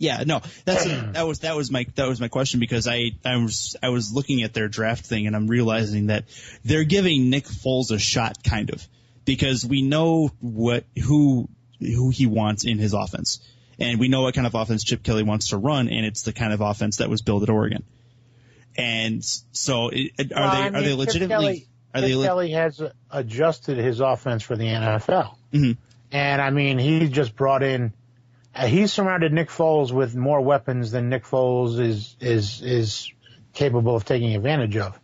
Yeah, no, that was my question, because I was looking at their draft thing and I'm realizing that they're giving Nick Foles a shot, kind of, because we know who he wants in his offense, and we know what kind of offense Chip Kelly wants to run, and it's the kind of offense that was built at Oregon. And so, are they legitimately? Chip Kelly has adjusted his offense for the NFL, mm-hmm. and I mean he just brought in. He's surrounded Nick Foles with more weapons than Nick Foles is capable of taking advantage of.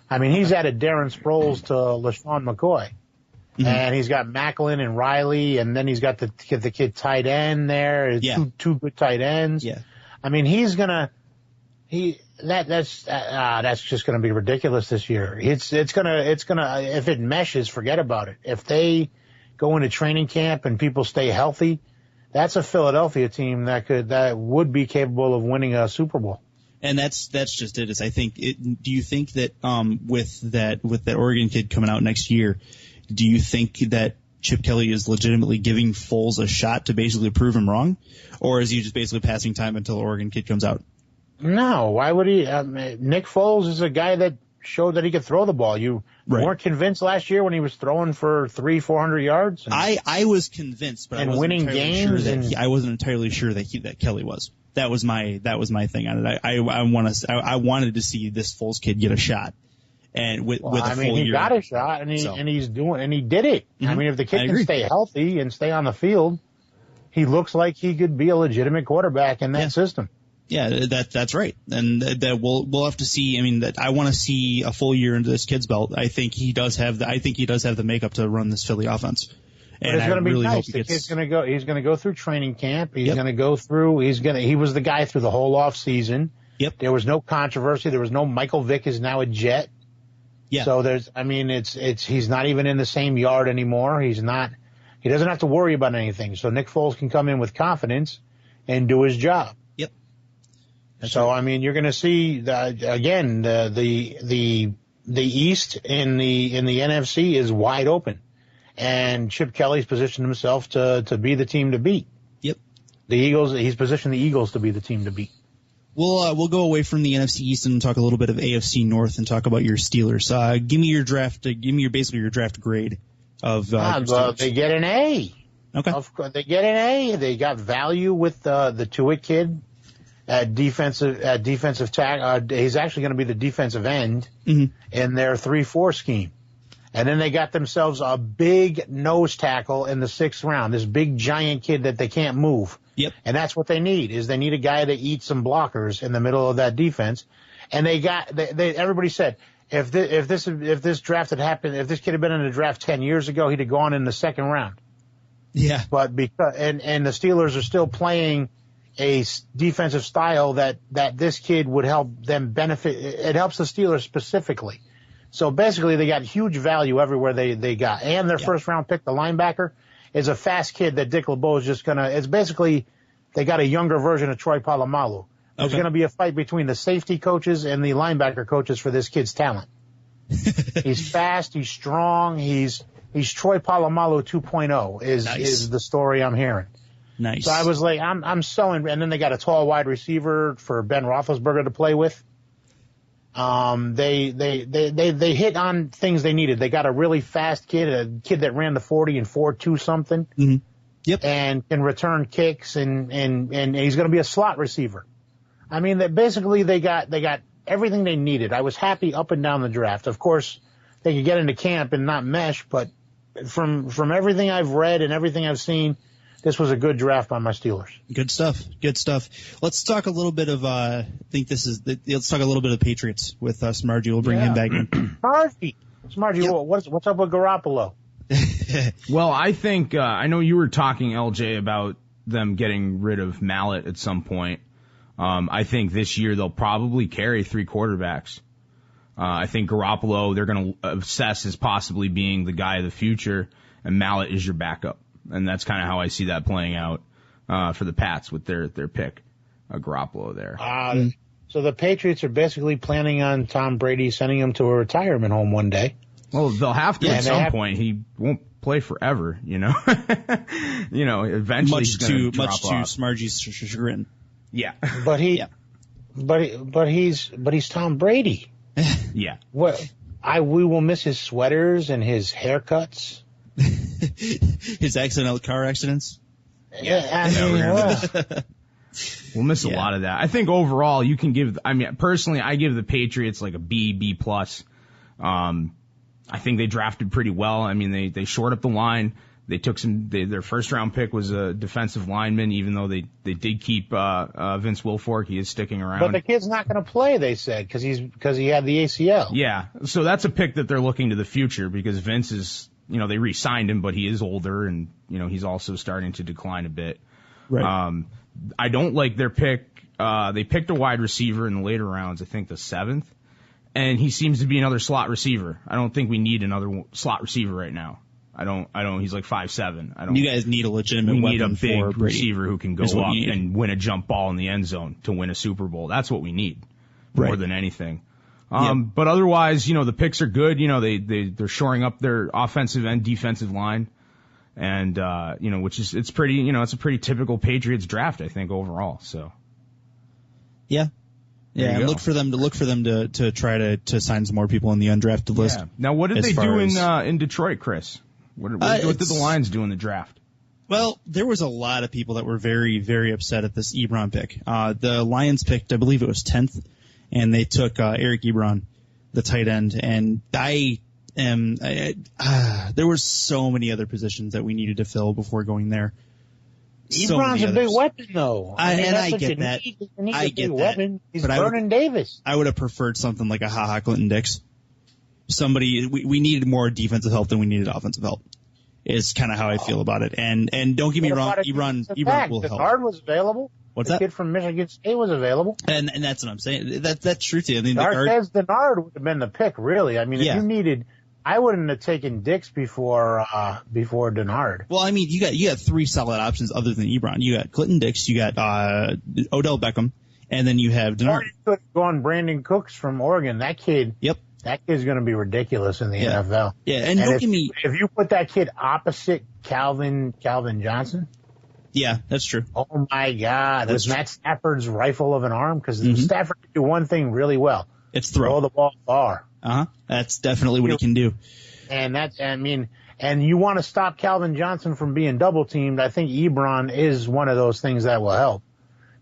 I mean, he's added Darren Sproles to LaShawn McCoy, mm-hmm. and he's got Macklin and Riley, and then he's got the kid tight end there. Yeah. Two good tight ends. Yeah. I mean, that's just gonna be ridiculous this year. It's gonna if it meshes, forget about it. If they go into training camp and people stay healthy, that's a Philadelphia team that would be capable of winning a Super Bowl. And that's just it. Do you think that with that Oregon kid coming out next year, do you think that Chip Kelly is legitimately giving Foles a shot to basically prove him wrong, or is he just basically passing time until the Oregon kid comes out? No, why would he? Nick Foles is a guy that showed that he could throw the ball. You weren't convinced last year when he was throwing for 300-400 yards? I was convinced, but I wasn't entirely sure I wasn't entirely sure that Kelly was. That was my thing on it. I wanted to see this Foles kid get a shot, and with a full year. He got a shot, and he did it. Mm-hmm. I mean, if the kid can stay healthy and stay on the field, he looks like he could be a legitimate quarterback in that system. Yeah, that's right, and that we'll have to see. I mean, that I want to see a full year into this kid's belt. I think he does have the makeup to run this Philly offense. And it's going to be nice. The kid's going to go. He's going to go through training camp. He's going to go through. He was the guy through the whole off season. Yep. There was no controversy. There was no Michael Vick is now a Jet. Yeah. So he's not even in the same yard anymore. He doesn't have to worry about anything. So Nick Foles can come in with confidence and do his job. So right. I mean, you're going to see again the East in the NFC is wide open, and Chip Kelly's positioned himself to be the team to beat. Yep. The Eagles. He's positioned the Eagles to be the team to beat. We'll go away from the NFC East and talk a little bit of AFC North and talk about your Steelers. Give me your draft. Basically your draft grade of. They get an A. Okay. Of course, they get an A. They got value with the Tuitt kid. At defensive tackle, he's actually going to be the defensive end in their 3-4 scheme. And then they got themselves a big nose tackle in the 6th round, this big giant kid that they can't move. Yep. And that's what they need, is they need a guy to eat some blockers in the middle of that defense. And everybody said, if this draft had happened, if this kid had been in the draft 10 years ago, he'd have gone in the 2nd round. Yeah. But because the Steelers are still playing a defensive style that this kid would help them benefit. It helps the Steelers specifically So basically, they got huge value everywhere they got. And their first round pick, the linebacker, is a fast kid that Dick LeBeau is just it's basically, they got a younger version of Troy Polamalu. There's going to be a fight between the safety coaches and the linebacker coaches for this kid's talent. He's fast, he's strong, he's Troy Polamalu 2.0 is the story I'm hearing. Nice. So I was like, I'm so and then they got a tall wide receiver for Ben Roethlisberger to play with. They hit on things they needed. They got a really fast kid, a kid that ran the 40 in 4.2 something. Mm-hmm. Yep. And can return kicks and he's going to be a slot receiver. I mean, they got everything they needed. I was happy up and down the draft. Of course, they could get into camp and not mesh, but from everything I've read and everything I've seen, this was a good draft by my Steelers. Good stuff. Let's talk a little bit of, let's talk a little bit of Patriots with Smargy. We'll bring him back in. Smargy, yep. What's up with Garoppolo? Well, I think, I know you were talking, LJ, about them getting rid of Mallett at some point. I think this year they'll probably carry 3 quarterbacks. I think Garoppolo, they're going to assess as possibly being the guy of the future, and Mallett is your backup. And that's kind of how I see that playing out for the Pats with their pick, Garoppolo there. So the Patriots are basically planning on Tom Brady sending him to a retirement home one day. Well, they'll have to at some point. He won't play forever, you know. Eventually he's going to drop off. Much to Smargy's chagrin. Yeah. But he's Tom Brady. Yeah. We will miss his sweaters and his haircuts. His accidental car accidents. We'll miss a lot of that. I think overall you can personally I give the Patriots like a B+. I think they drafted pretty well. I mean, they shored up the line. They took their first round pick was a defensive lineman, even though they did keep Vince Wilfork. He is sticking around. But the kid's not going to play, they said, because he had the ACL. Yeah. So that's a pick that they're looking to the future because Vince is, they re-signed him, but he is older and, he's also starting to decline a bit. Right. I don't like their pick. They picked a wide receiver in the later rounds, I think the 7th, and he seems to be another slot receiver. I don't think we need another slot receiver right now. I don't, he's like 5'7". You guys need a legitimate weapon. We need a big for receiver who can go up and win a jump ball in the end zone to win a Super Bowl. That's what we need more than anything. But otherwise, the picks are good. They're shoring up their offensive and defensive line. And, which is, it's pretty, it's a pretty typical Patriots draft, I think, overall. So. Yeah. Yeah. And look for them to try to sign some more people in the undrafted list. Yeah. Now, what did they do in Detroit, Chris? What did the Lions do in the draft? Well, there was a lot of people that were very, very upset at this Ebron pick. The Lions picked, I believe it was 10th, and they took Eric Ebron, the tight end, and there were so many other positions that we needed to fill before going there. Ebron's a big weapon, though. I get that. I get that. He's Vernon Davis. I would have preferred something like a Ha Clinton Dix. Somebody, we needed more defensive help than we needed offensive help. Is kind of how I feel about it. And don't get me wrong, Ebron will help. Denard was available. What's the that? Kid from Michigan State was available. And that's what I'm saying. That's true too. I mean, Denard would have been the pick, really. I mean, if you needed, I wouldn't have taken Dix before Denard. Well, I mean, you got 3 solid options other than Ebron. You got Clinton Dix, you got Odell Beckham, and then you have Denard. Or you could have gone Brandon Cooks from Oregon. That kid. Yep. That kid's going to be ridiculous in the NFL. Yeah, and if you put that kid opposite Calvin Johnson. Yeah, that's true. Oh my God, was Matt Stafford's rifle of an arm? Because Stafford can do one thing really well. It's throw the ball far. That's definitely what he can do. And you want to stop Calvin Johnson from being double teamed. I think Ebron is one of those things that will help.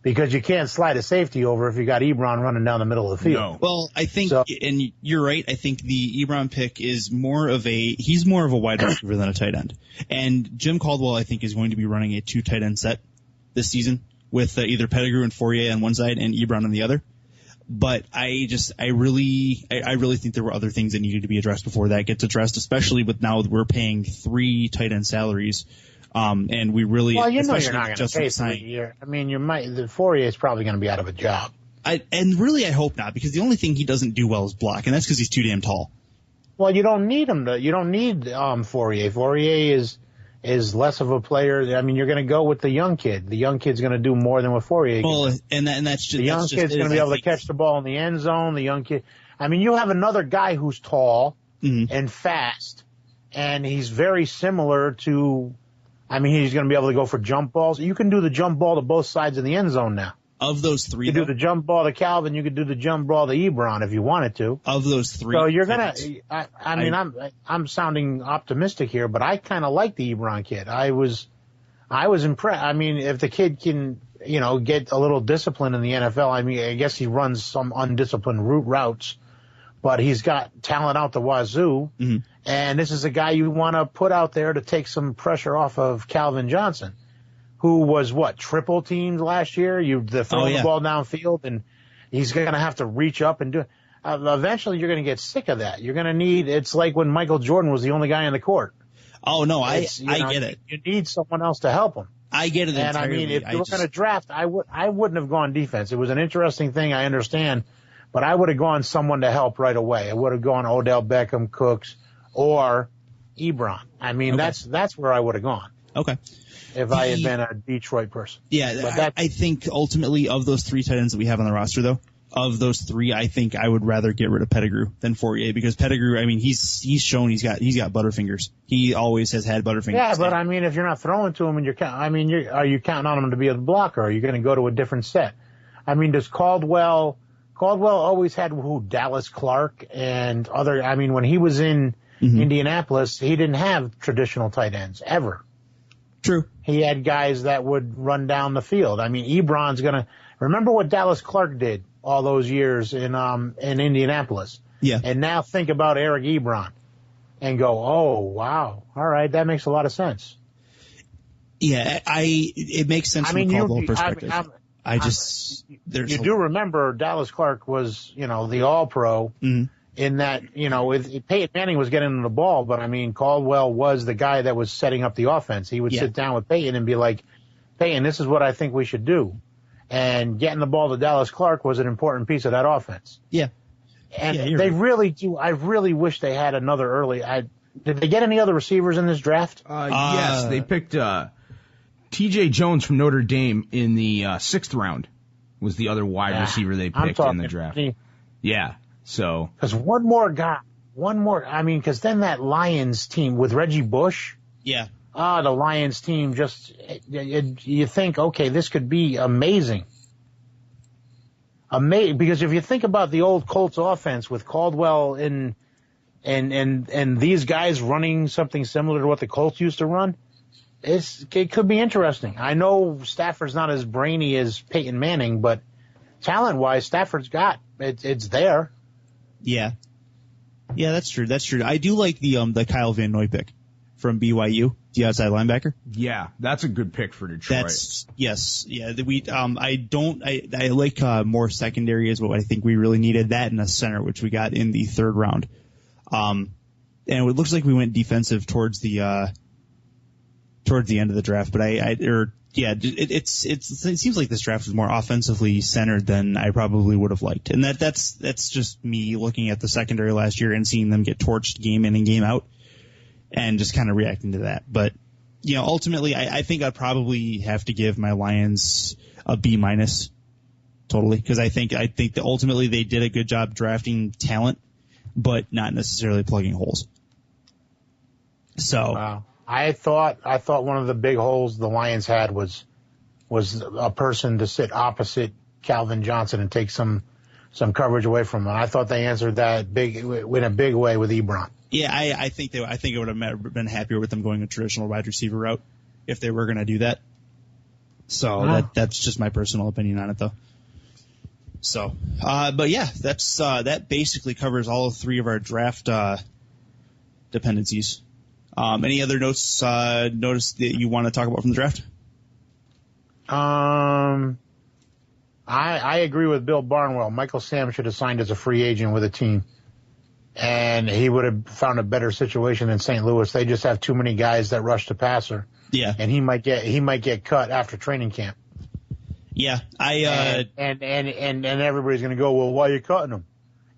Because you can't slide a safety over if you got Ebron running down the middle of the field. No. Well, I think, and you're right, I think the Ebron pick is he's more of a wide receiver than a tight end. And Jim Caldwell, I think, is going to be running a 2 tight end set this season with either Pettigrew and Fourier on one side and Ebron on the other. But I really think there were other things that needed to be addressed before that gets addressed, especially with now we're paying 3 tight end salaries. And we really, well, you're not going to pay 3. The Fourier is probably going to be out of a job. I hope not, because the only thing he doesn't do well is block, and that's because he's too damn tall. Well, you don't need him to. You don't need Fourier. Fourier is less of a player. I mean, you're going to go with the young kid. The young kid's going to do more than what Fourier can. Well, and that's just the young kid's going to be able to catch the ball in the end zone. The young kid. I mean, you have another guy who's tall and fast, and he's very similar to. I mean, he's going to be able to go for jump balls. You can do the jump ball to both sides of the end zone now. Of those three, you could do the jump ball to Calvin. You could do the jump ball to Ebron if you wanted to. Of those three, so you're gonna. I mean, I'm sounding optimistic here, but I kind of like the Ebron kid. I was impressed. I mean, if the kid can, get a little discipline in the NFL. I mean, I guess he runs some undisciplined routes, but he's got talent out the wazoo. Mm-hmm. And this is a guy you want to put out there to take some pressure off of Calvin Johnson, who was triple teamed last year. The ball downfield, and he's going to have to reach up and do it. Eventually, you're going to get sick of that. You're going to need. It's like when Michael Jordan was the only guy on the court. Oh no, I get it. You need someone else to help him. I get it. And entirely. I mean, if you were going to draft, I wouldn't have gone defense. It was an interesting thing, I understand, but I would have gone someone to help right away. I would have gone Odell Beckham, Cooks, or Ebron. I mean, that's where I would have gone. Okay. If I had been a Detroit person. Yeah, I think ultimately of those three tight ends that we have on the roster, though, of those three, I think I would rather get rid of Pettigrew than Fourier, because Pettigrew, I mean, he's shown he's got butterfingers. He always has had butterfingers. Yeah, but I mean, if you're not throwing to him and are you counting on him to be a blocker? Or are you going to go to a different set? I mean, does Caldwell always had Dallas Clark and other? I mean, when he was in Indianapolis, he didn't have traditional tight ends ever. True. He had guys that would run down the field. I mean, Ebron's going to remember what Dallas Clark did all those years in Indianapolis. Yeah. And now think about Eric Ebron and go, oh, wow. All right. That makes a lot of sense. Yeah. It makes sense from a Caldwell perspective. You do remember Dallas Clark was, the all-pro. Mm-hmm. In that, Peyton Manning was getting the ball, but I mean, Caldwell was the guy that was setting up the offense. He would sit down with Peyton and be like, Peyton, this is what I think we should do. And getting the ball to Dallas Clark was an important piece of that offense. Yeah. And they really do. I really wish they had another early. Did they get any other receivers in this draft? Yes, they picked T.J. Jones from Notre Dame in the 6th round was the other wide receiver they picked in the draft. Yeah. So, because one more, I mean, because then that Lions team with Reggie Bush. Yeah. The Lions team you think, okay, this could be amazing. Because if you think about the old Colts offense with Caldwell and these guys running something similar to what the Colts used to run, it could be interesting. I know Stafford's not as brainy as Peyton Manning, but talent-wise, Stafford's got it's there. Yeah. Yeah, that's true. That's true. I do like the Kyle Van Noy pick from BYU, the outside linebacker. Yeah, that's a good pick for Detroit. Yes. Yeah, I like more secondary is what I think we really needed, that and a center, which we got in the 3rd round. And it looks like we went defensive towards the end of the draft, but it seems like this draft was more offensively centered than I probably would have liked. And that's just me looking at the secondary last year and seeing them get torched game in and game out and just kind of reacting to that. But, ultimately I think I'd probably have to give my Lions a B- totally. Because I think that ultimately they did a good job drafting talent, but not necessarily plugging holes. So. Wow. I thought one of the big holes the Lions had was a person to sit opposite Calvin Johnson and take some coverage away from him. I thought they answered that in a big way with Ebron. Yeah, I think I would have been happier with them going a traditional wide receiver route if they were going to do that. So that's just my personal opinion on it, though. So, but yeah, that basically covers all 3 of our draft dependencies. Any other notes that you want to talk about from the draft? I agree with Bill Barnwell. Michael Sam should have signed as a free agent with a team, and he would have found a better situation in St. Louis. They just have too many guys that rush the passer. Yeah, and he might get cut after training camp. Yeah, and everybody's going to go, well, why are you cutting him?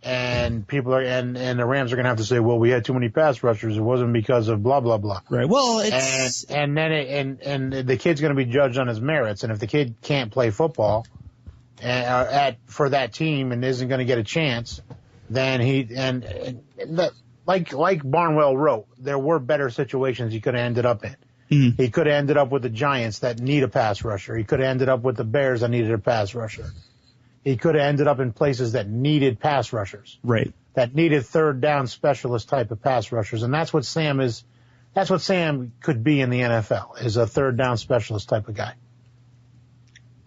And people are, and the Rams are going to have to say, well, we had too many pass rushers. It wasn't because of blah, blah, blah. Right. Well, it's. And then the kid's going to be judged on his merits. And if the kid can't play football for that team and isn't going to get a chance, then like Barnwell wrote, there were better situations he could have ended up in. Mm-hmm. He could have ended up with the Giants that need a pass rusher. He could have ended up with the Bears that needed a pass rusher. He could have ended up in places that needed pass rushers. Right. That needed third down specialist type of pass rushers. And that's what Sam is. That's what Sam could be in the NFL, is a third down specialist type of guy.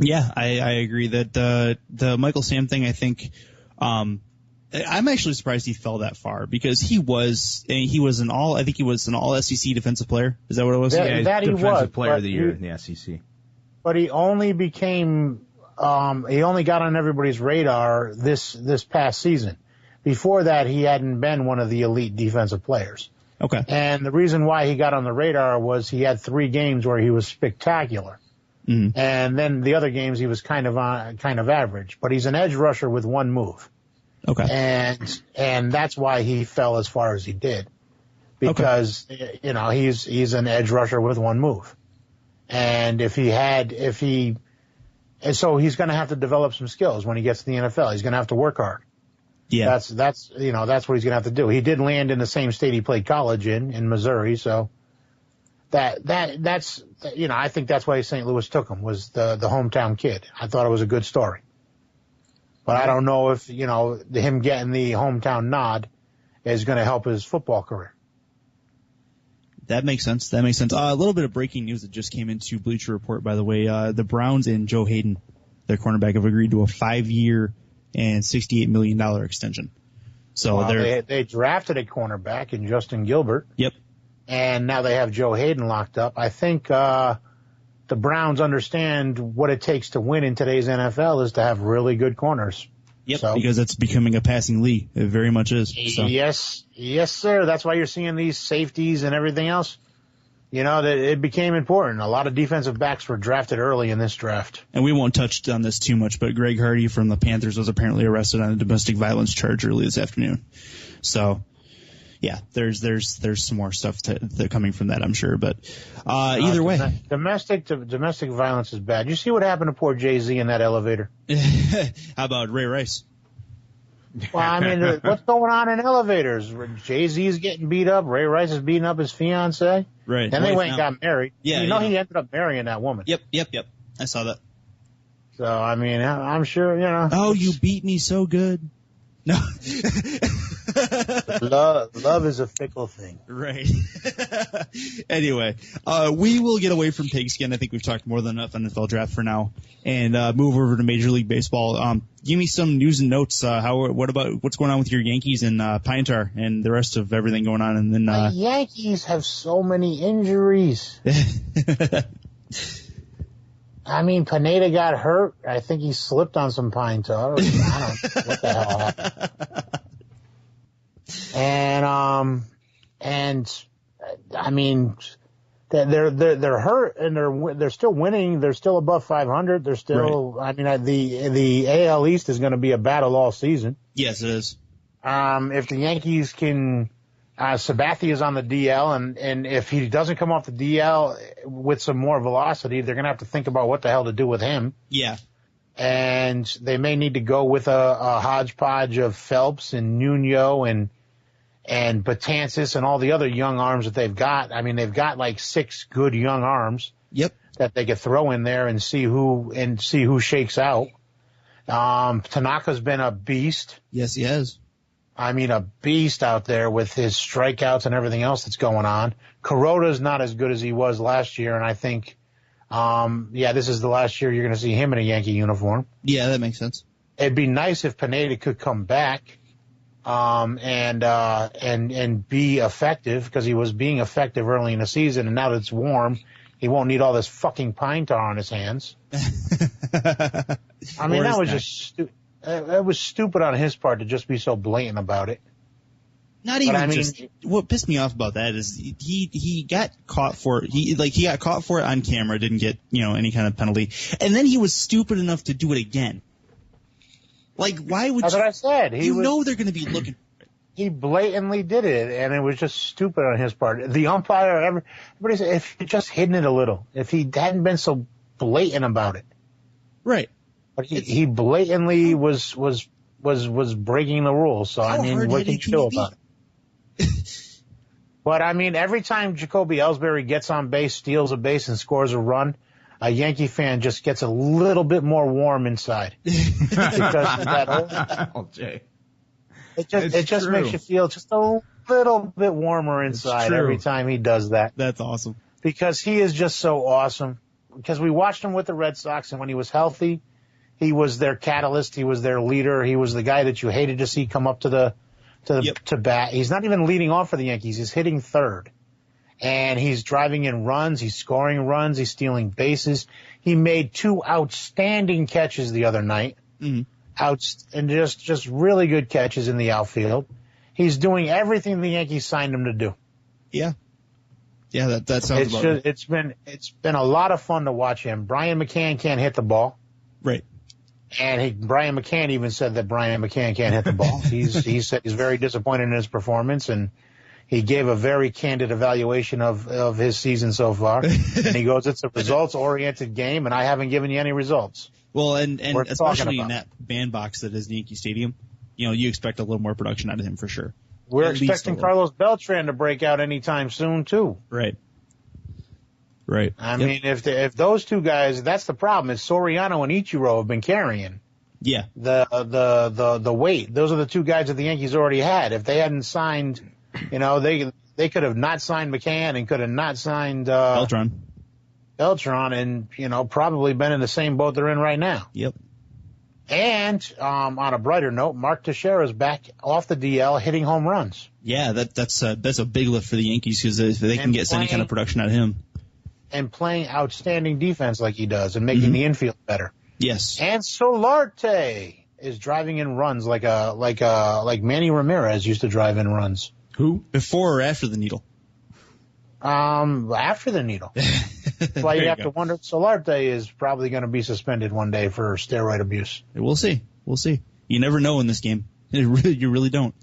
Yeah, I agree that the Michael Sam thing, I think, I'm actually surprised he fell that far because he was an all SEC defensive player. Is that what it was? Yeah, defensive player of the year in the SEC. But he only became. He only got on everybody's radar this past season. Before that, he hadn't been one of the elite defensive players. Okay. And the reason why he got on the radar was he had 3 games where he was spectacular. Mm-hmm. And then the other games he was kind of average. But he's an edge rusher with one move. Okay. And that's why he fell as far as he did. Because, he's an edge rusher with one move. And so he's going to have to develop some skills when he gets to the NFL. He's going to have to work hard. Yeah. That's what he's going to have to do. He did land in the same state he played college in Missouri. So that's I think that's why St. Louis took him, was the hometown kid. I thought it was a good story. But I don't know if, him getting the hometown nod is going to help his football career. That makes sense. A little bit of breaking news that just came into Bleacher Report, by the way. The Browns and Joe Hayden, their cornerback, have agreed to a 5-year and $68 million extension. So they drafted a cornerback in Justin Gilbert. Yep. And now they have Joe Hayden locked up. I think the Browns understand what it takes to win in today's NFL is to have really good corners. Yep, because it's becoming a passing league. It very much is. So. Yes, sir. That's why you're seeing these safeties and everything else. That it became important. A lot of defensive backs were drafted early in this draft. And we won't touch on this too much, but Greg Hardy from the Panthers was apparently arrested on a domestic violence charge early this afternoon. So, yeah, there's some more stuff coming from that, I'm sure. But either way, domestic violence is bad. You see what happened to poor Jay-Z in that elevator? How about Ray Rice? Well, I mean, what's going on in elevators? Jay-Z is getting beat up. Ray Rice is beating up his fiancée. Right. Then they went and got married. Yeah. He ended up marrying that woman. Yep. I saw that. So, I mean, I'm sure, Oh, you beat me so good. No. Love is a fickle thing. Right. Anyway, we will get away from pigskin. I think we've talked more than enough NFL draft for now, and move over to Major League Baseball. Give me some news and notes. What about what's going on with your Yankees and Pine Tar and the rest of everything going on? And then the Yankees have so many injuries. I mean, Pineda got hurt. I think he slipped on some pine tar. I don't know what the hell happened. And I mean, they're hurt and they're still winning. They're still above 500. They're still. Right. I mean, the AL East is going to be a battle all season. Yes, it is. If the Yankees can. Sabathia is on the DL, and if he doesn't come off the DL with some more velocity, they're going to have to think about what the hell to do with him. Yeah. And they may need to go with a hodgepodge of Phelps and Nuno and Betances and all the other young arms that they've got. I mean, they've got like 6 good young arms. Yep. That they could throw in there and see who shakes out. Tanaka's been a beast. Yes, he has. I mean, a beast out there with his strikeouts and everything else that's going on. Kuroda's not as good as he was last year, and I think, this is the last year you're going to see him in a Yankee uniform. Yeah, that makes sense. It'd be nice if Pineda could come back, and be effective, because he was being effective early in the season, and now that it's warm, he won't need all this fucking pine tar on his hands. I mean, that was just stupid. It was stupid on his part to just be so blatant about it. Not even what pissed me off about that is he got caught for it. He got caught for it on camera, didn't get, any kind of penalty. And then he was stupid enough to do it again. Like, why would That's you? what I said. Know they're going to be looking. He blatantly did it, and it was just stupid on his part. The umpire, everybody said, if he just hidden it a little, if he hadn't been so blatant about it. Right. But he blatantly was breaking the rules. So, I mean, what can you do about it? But, I mean, every time Jacoby Ellsbury gets on base, steals a base, and scores a run, a Yankee fan just gets a little bit more warm inside. Because of that old Jay. It just makes you feel just a little bit warmer inside every time he does that. That's awesome. Because he is just so awesome. Because we watched him with the Red Sox, and when he was healthy, he was their catalyst. He was their leader. He was the guy that you hated to see come up to bat. He's not even leading off for the Yankees. He's hitting third. And he's driving in runs. He's scoring runs. He's stealing bases. He made 2 outstanding catches the other night. Mm-hmm. And just really good catches in the outfield. He's doing everything the Yankees signed him to do. Yeah. Yeah, that sounds about right. It's been a lot of fun to watch him. Brian McCann can't hit the ball. Right. And Brian McCann even said that Brian McCann can't hit the ball. He said he's very disappointed in his performance, and he gave a very candid evaluation of his season so far. And he goes, it's a results-oriented game, and I haven't given you any results. Well, and especially in that bandbox that is Yankee Stadium, you expect a little more production out of him for sure. We're expecting Carlos Beltran to break out anytime soon, too. Right. Right. I mean, if those two guys, that's the problem, is Soriano and Ichiro have been carrying. Yeah. The weight. Those are the two guys that the Yankees already had. If they hadn't signed, they could have not signed McCann and could have not signed Beltran and, probably been in the same boat they're in right now. Yep. And on a brighter note, Mark Teixeira's back off the DL hitting home runs. Yeah, that's a big lift for the Yankees because if they can get any kind of production out of him. And playing outstanding defense like he does and making the infield better. Yes. And Solarte is driving in runs like Manny Ramirez used to drive in runs. Who? Before or after the needle? After the needle. That's why you have to wonder. Solarte is probably going to be suspended one day for steroid abuse. We'll see. You never know in this game. You really don't.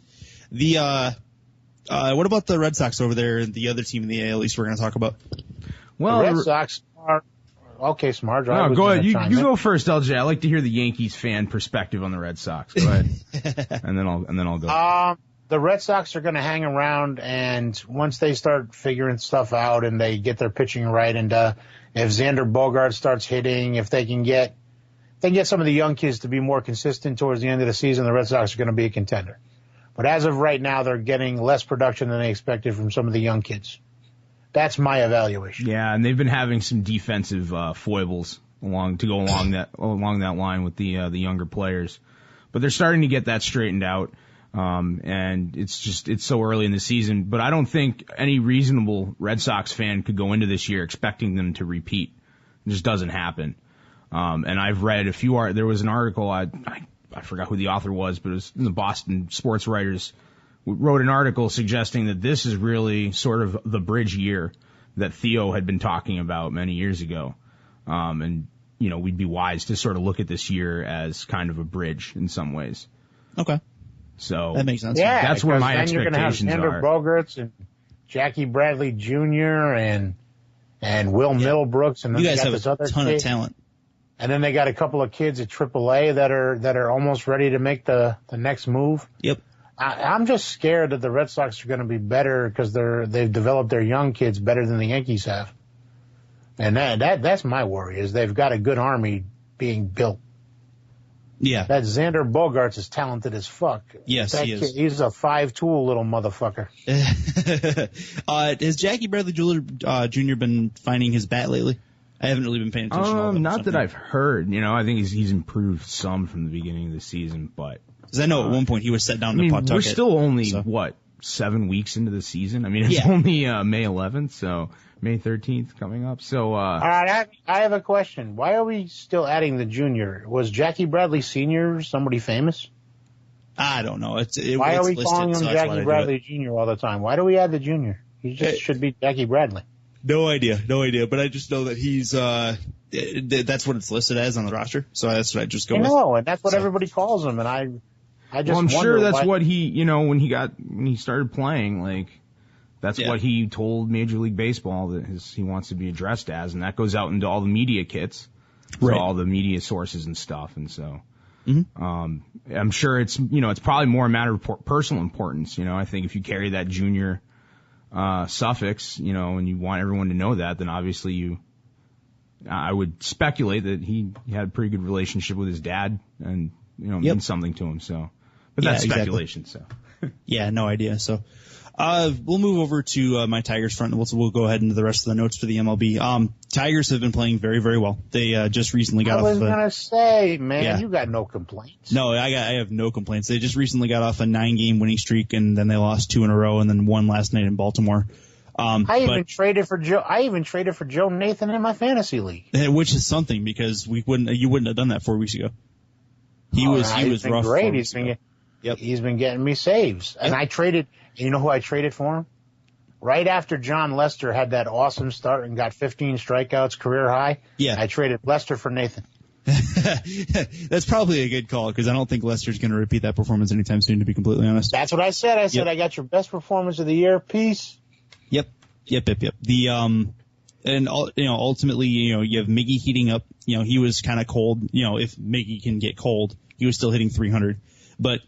What about the Red Sox over there and the other team in the AL East we're going to talk about? Well, the Red Sox are okay. Smart. No, go ahead. You go first, LJ. I like to hear the Yankees fan perspective on the Red Sox. Go ahead, and then I'll go. The Red Sox are going to hang around, and once they start figuring stuff out and they get their pitching right, and if Xander Bogaerts starts hitting, if they can get some of the young kids to be more consistent towards the end of the season, the Red Sox are going to be a contender. But as of right now, they're getting less production than they expected from some of the young kids. That's my evaluation. Yeah, and they've been having some defensive foibles along that line with the younger players, but they're starting to get that straightened out. And it's so early in the season, but I don't think any reasonable Red Sox fan could go into this year expecting them to repeat. It just doesn't happen. And I've read there was an article, I forgot who the author was, but it was in the Boston Sports Writers wrote an article suggesting that this is really sort of the bridge year that Theo had been talking about many years ago. And we'd be wise to sort of look at this year as kind of a bridge in some ways. Okay. So that makes sense. Yeah, that's where my expectations are. Xander Bogaerts and Jackie Bradley Jr. and Will Middlebrooks, and then you guys have this a other ton kid. of talent. And then they got a couple of kids at AAA that are almost ready to make the next move. Yep. I'm just scared that the Red Sox are going to be better because they've developed their young kids better than the Yankees have, and that's my worry is they've got a good army being built. Yeah. That Xander Bogaerts is talented as fuck. Yes, he is. He's a 5-tool little motherfucker. Has Jackie Bradley Jr. been finding his bat lately? I haven't really been paying attention to that. Not that I've heard. I think he's improved some from the beginning of the season, but because I know at one point he was set down to Pawtucket. We're still only 7 weeks into the season. I mean, it's only May 11th, so May 13th coming up. So, all right, I have a question. Why are we still adding the junior? Was Jackie Bradley Sr. somebody famous? I don't know. Why are we calling him Jackie Bradley Jr. all the time? Why do we add the junior? He just should be Jackie Bradley. No idea. But I just know that he's that's what it's listed as on the roster. So that's what I just go with. No, and that's what everybody calls him. And I just well, I'm sure that's why... what he, when he started playing, like, that's what he told Major League Baseball that he wants to be addressed as, and that goes out into all the media kits, so all the media sources and stuff, and so. I'm sure it's probably more a matter of personal importance. I think if you carry that junior suffix, and you want everyone to know that, then obviously I would speculate that he had a pretty good relationship with his dad and, means something to him. So, but that's speculation. Exactly. So, yeah, no idea. So, we'll move over to my Tigers front, and we'll go ahead into the rest of the notes for the MLB. Tigers have been playing very, very well. They just recently got off. I was gonna say, man, you got no complaints. No, I have no complaints. They just recently got off a 9-game winning streak, and then they lost 2 in a row, and then won last night in Baltimore. I even traded for Joe Nathan in my fantasy league, which is something because you wouldn't have done that 4 weeks ago. He was rough. Great. He's been getting me saves, and I traded. You know who I traded for him? Right after John Lester had that awesome start and got 15 strikeouts, career high. Yeah, I traded Lester for Nathan. That's probably a good call because I don't think Lester's going to repeat that performance anytime soon. To be completely honest, that's what I said. I said I got your best performance of the year. Peace. Yep. The and ultimately, you have Miggy heating up. He was kind of cold. If Miggy can get cold, he was still hitting 300, but.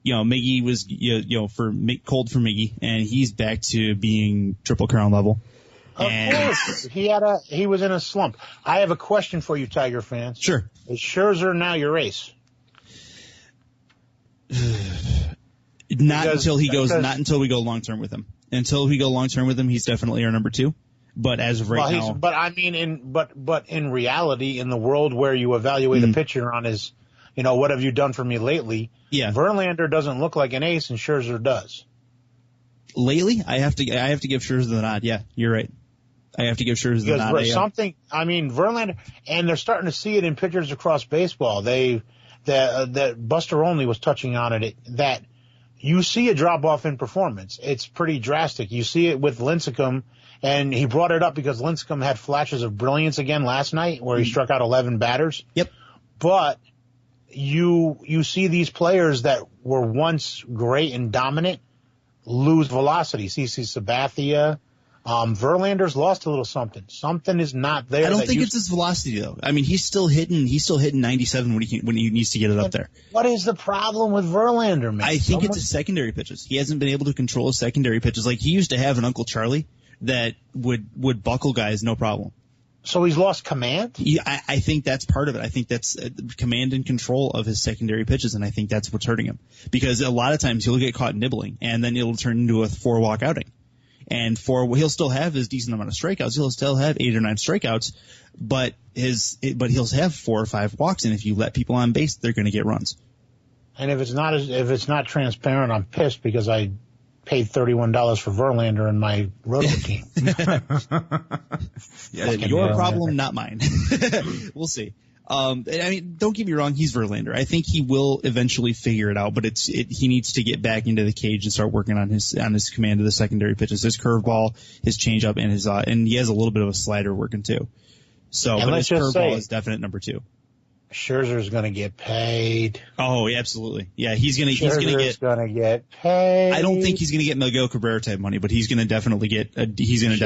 Miggy was, cold for Miggy, and he's back to being Triple Crown level. Of course. He was in a slump. I have a question for you, Tiger fans. Sure. Is Scherzer now your ace? Not until we go long term with him. Until we go long term with him, he's definitely our number 2. But as of right now. But I mean, in reality, in the world where you evaluate a pitcher on his, what have you done for me lately? Yeah. Verlander doesn't look like an ace, and Scherzer does. Lately, I have to give Scherzer the nod. Yeah, you're right. I have to give Scherzer the nod. Verlander, and they're starting to see it in pitchers across baseball. That Buster Olney was touching on it. That you see a drop off in performance. It's pretty drastic. You see it with Lincecum, and he brought it up because Lincecum had flashes of brilliance again last night, where he struck out 11 batters. Yep. But you see these players that were once great and dominant lose velocity. CC Sabathia, Verlander's lost a little something. Something is not there. I don't think it's his velocity though. I mean, he's still hitting 97 when he needs to get it up there. What is the problem with Verlander, man? I think it's his secondary pitches. He hasn't been able to control his secondary pitches. Like he used to have an Uncle Charlie that would buckle guys no problem. So he's lost command? I think that's part of it. I think that's command and control of his secondary pitches, and I think that's what's hurting him. Because a lot of times he'll get caught nibbling, and then it'll turn into a 4-walk outing. And he'll still have his decent amount of strikeouts. He'll still have 8 or 9 strikeouts, but he'll have 4 or 5 walks, and if you let people on base, they're going to get runs. And if it's not transparent, I'm pissed because I paid $31 for Verlander in my roto team. Your problem, not mine. We'll see. I mean, don't get me wrong, he's Verlander. I think he will eventually figure it out, but he needs to get back into the cage and start working on his command of the secondary pitches, his curveball, his changeup, and he has a little bit of a slider working too. So, but his curveball is definite number 2. Scherzer's going to get paid. Oh, yeah, absolutely. Yeah, he's going to get paid. I don't think he's going to get Miguel Cabrera type money, but he's going to definitely get a good decent.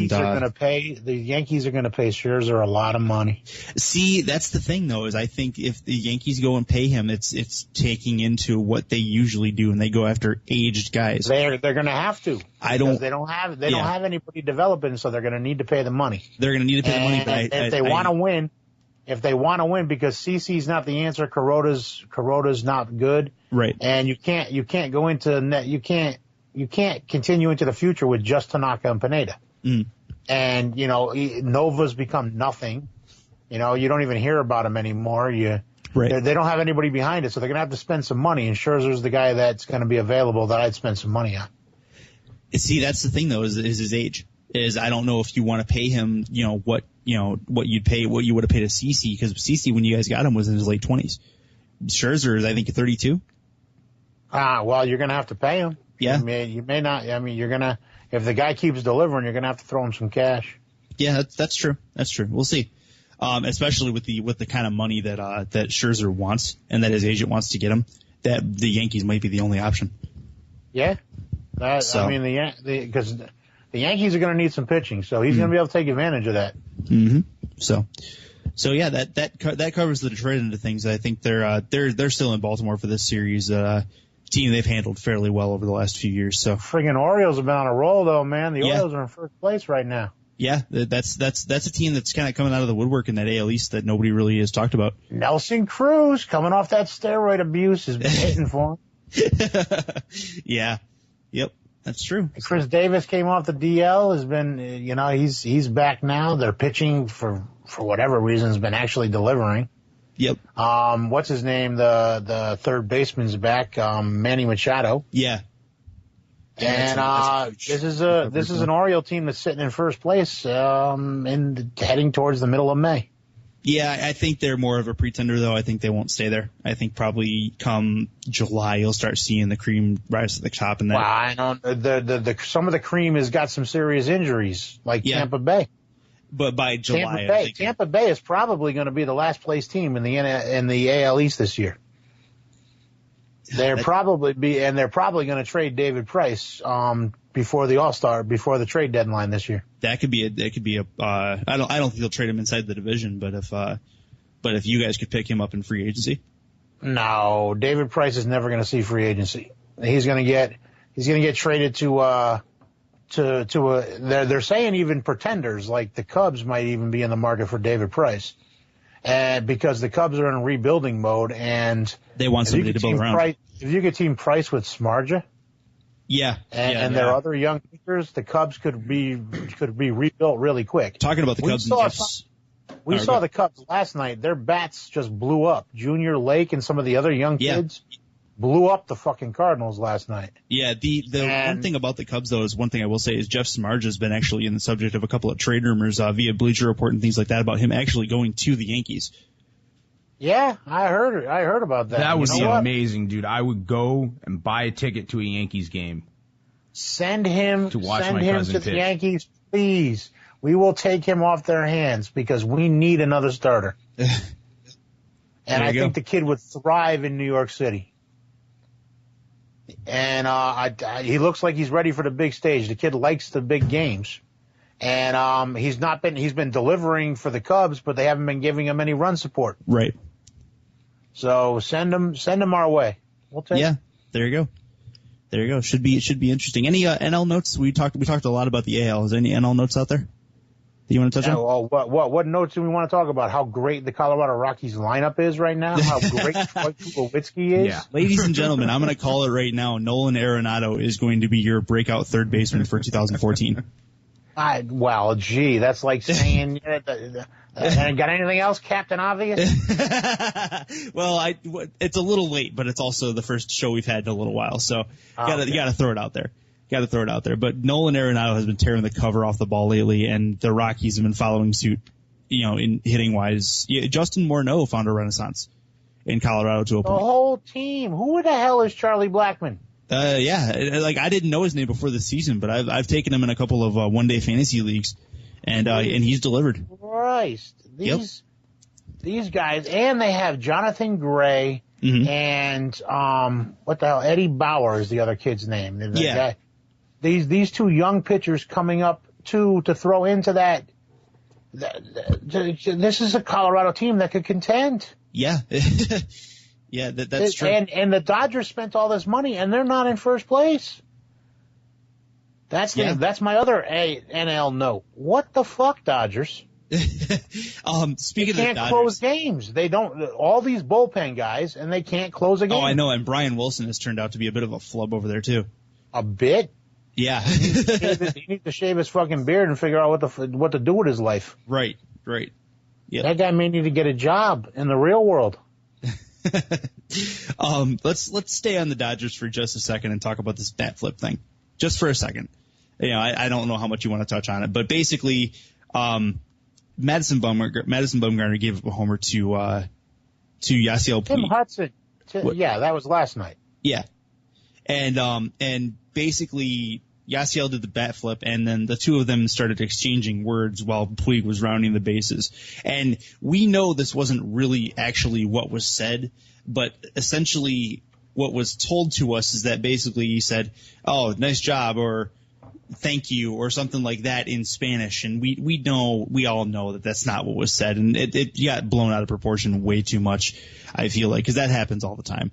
The Yankees are going to pay Scherzer a lot of money. See, that's the thing though, is I think if the Yankees go and pay him, it's taking into what they usually do, and they go after aged guys. They're going to have to. They don't have anybody developing, so they're going to need to pay the money. They're going to need to pay the money, but if they want to win. If they want to win, because CC's not the answer, Kuroda's not good, right? And you can't go into net. You can't continue into the future with just Tanaka and Pineda. And Nova's become nothing. You don't even hear about him anymore. They don't have anybody behind it, so they're gonna have to spend some money. And Scherzer's the guy that's going to be available that I'd spend some money on. See, that's the thing though, is his age. I don't know if you want to pay him, what you would have paid a CC, because CC, when you guys got him, was in his late 20s. Scherzer is, I think, 32. Well, you're going to have to pay him. Yeah. You may not. I mean, you're going to, if the guy keeps delivering, you're going to have to throw him some cash. Yeah, that's true. That's true. We'll see. especially with the kind of money that Scherzer wants and that his agent wants to get him, that the Yankees might be the only option. Yeah. I mean, because the Yankees are going to need some pitching, so he's going to be able to take advantage of that. Mm-hmm. So yeah, that covers the Detroit end of things. I think they're still in Baltimore for this series. Team they've handled fairly well over the last few years. So friggin' Orioles have been on a roll though, man. The Orioles are in first place right now. Yeah, that's a team that's kind of coming out of the woodwork in that AL East that nobody really has talked about. Nelson Cruz coming off that steroid abuse has been hitting for him. Yeah. Yep. That's true. Chris Davis came off the DL, has been, he's back now. They're pitching for whatever reason has been actually delivering. Yep. What's his name? The third baseman's back, Manny Machado. Yeah. And this is an Oriole team that's sitting in first place, and heading towards the middle of May. Yeah, I think they're more of a pretender, though. I think they won't stay there. I think probably come July you'll start seeing the cream rise to the top. And that. Well, I know some of the cream has got some serious injuries, like Tampa Bay. But by July, Tampa Bay is probably going to be the last place team in the AL East this year. They're probably going to trade David Price before the trade deadline this year. That could be a I don't think they'll trade him inside the division, but if you guys could pick him up in free agency. No, David Price is never going to see free agency. He's going to get traded to they're saying even pretenders like the Cubs might even be in the market for David Price. And because the Cubs are in rebuilding mode and they want somebody to build around. If you could team Price with Smarja, and their other young pitchers, the Cubs could be rebuilt really quick. Talking about the Cubs, we saw the Cubs last night. Their bats just blew up. Junior Lake and some of the other young kids blew up the fucking Cardinals last night. Yeah, the one thing about the Cubs, though, is one thing I will say is Jeff Smarja has been actually in the subject of a couple of trade rumors via Bleacher Report and things like that about him actually going to the Yankees. Yeah, I heard about that. That would be amazing, dude. I would go and buy a ticket to a Yankees game. Send him to watch my cousin to pitch. The Yankees, please. We will take him off their hands because we need another starter. And I think the kid would thrive in New York City. And he looks like he's ready for the big stage. The kid likes the big games. And he's been delivering for the Cubs, but they haven't been giving him any run support. Right. So send him our way. We'll take him. There you go. Should be interesting. Any NL notes? We talked a lot about the AL. Is there any NL notes out there that you want to touch on? What notes do we want to talk about? How great the Colorado Rockies lineup is right now. How great Troy Tulowitzki is. Yeah. Ladies and gentlemen, I'm going to call it right now. Nolan Arenado is going to be your breakout third baseman for 2014. That's like saying, got anything else, Captain Obvious? Well, it's a little late, but it's also the first show we've had in a little while, so you gotta throw it out there. But Nolan Arenado has been tearing the cover off the ball lately, and the Rockies have been following suit, in hitting wise. Yeah, Justin Morneau found a renaissance in Colorado to a point. The whole team. Who the hell is Charlie Blackmon? I didn't know his name before the season, but I've taken him in a couple of one-day fantasy leagues, and he's delivered. Christ, these guys, and they have Jonathan Gray and what the hell, Eddie Bauer is the other kid's name. Guy. These two young pitchers coming up to throw into that. This is a Colorado team that could contend. Yeah. Yeah, that's true. And the Dodgers spent all this money, and they're not in first place. That's my other NL note. What the fuck, Dodgers? Speaking of the Dodgers, can't close games. They don't. All these bullpen guys, and they can't close a game. Oh, I know. And Brian Wilson has turned out to be a bit of a flub over there too. A bit. Yeah. He needs to shave his fucking beard and figure out what to do with his life. Right. Yeah. That guy may need to get a job in the real world. Let's stay on the Dodgers for just a second and talk about this bat flip thing. Just for a second. I don't know how much you want to touch on it, but basically, Madison Bumgarner gave up a homer to Yasiel Puig. Tim Hudson. Yeah, that was last night. Yeah. And basically Yasiel did the bat flip, and then the two of them started exchanging words while Puig was rounding the bases. And we know this wasn't really actually what was said, but essentially what was told to us is that basically he said, "Oh, nice job," or "thank you," or something like that in Spanish. And we all know that that's not what was said, and it got blown out of proportion way too much, I feel like, because that happens all the time.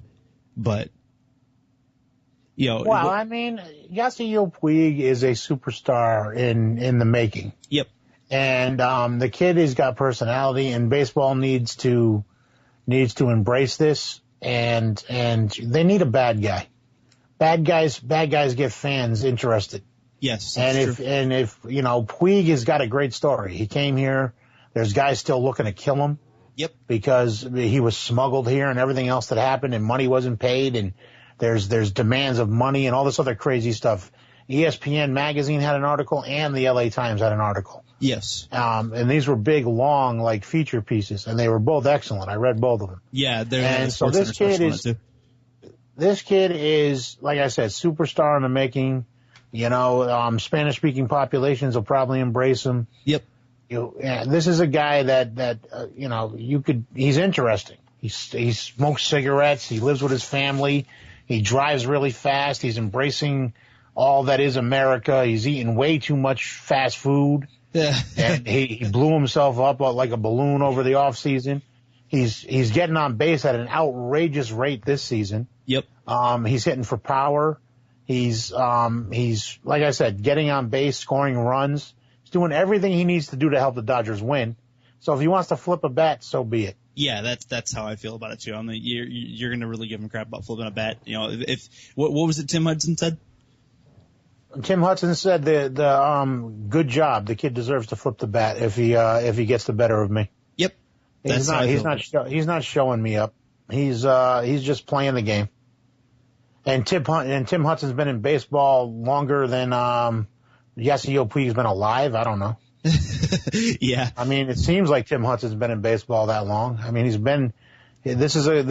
But well, I mean, Yasiel Puig is a superstar in the making. Yep. And the kid has got personality, and baseball needs to embrace this. And they need a bad guy. Bad guys get fans interested. Yes. And if Puig has got a great story. He came here. There's guys still looking to kill him. Yep. Because he was smuggled here and everything else that happened, and money wasn't paid, and there's demands of money and all this other crazy stuff. ESPN magazine had an article, and the LA Times had an article. Yes. And these were big, long, like, feature pieces, and they were both excellent. I read both of them. Yeah, and so this kid is, like I said, superstar in the making. Spanish-speaking populations will probably embrace him. Yep. This is a guy that he's interesting. He smokes cigarettes. He lives with his family. He drives really fast. He's embracing all that is America. He's eating way too much fast food. Yeah. And he blew himself up like a balloon over the off season. He's getting on base at an outrageous rate this season. Yep. He's hitting for power. He's like I said, getting on base, scoring runs. He's doing everything he needs to do to help the Dodgers win. So if he wants to flip a bat, so be it. Yeah, that's how I feel about it too. You're going to really give him crap about flipping a bat. What was it Tim Hudson said? Tim Hudson said the good job. The kid deserves to flip the bat if he gets the better of me. Yep. He's not showing me up. He's just playing the game. And Tim Hudson's been in baseball longer than Yasiel Puig's been alive. I don't know. Yeah. I mean, it seems like Tim Hudson's been in baseball that long. I mean, this is a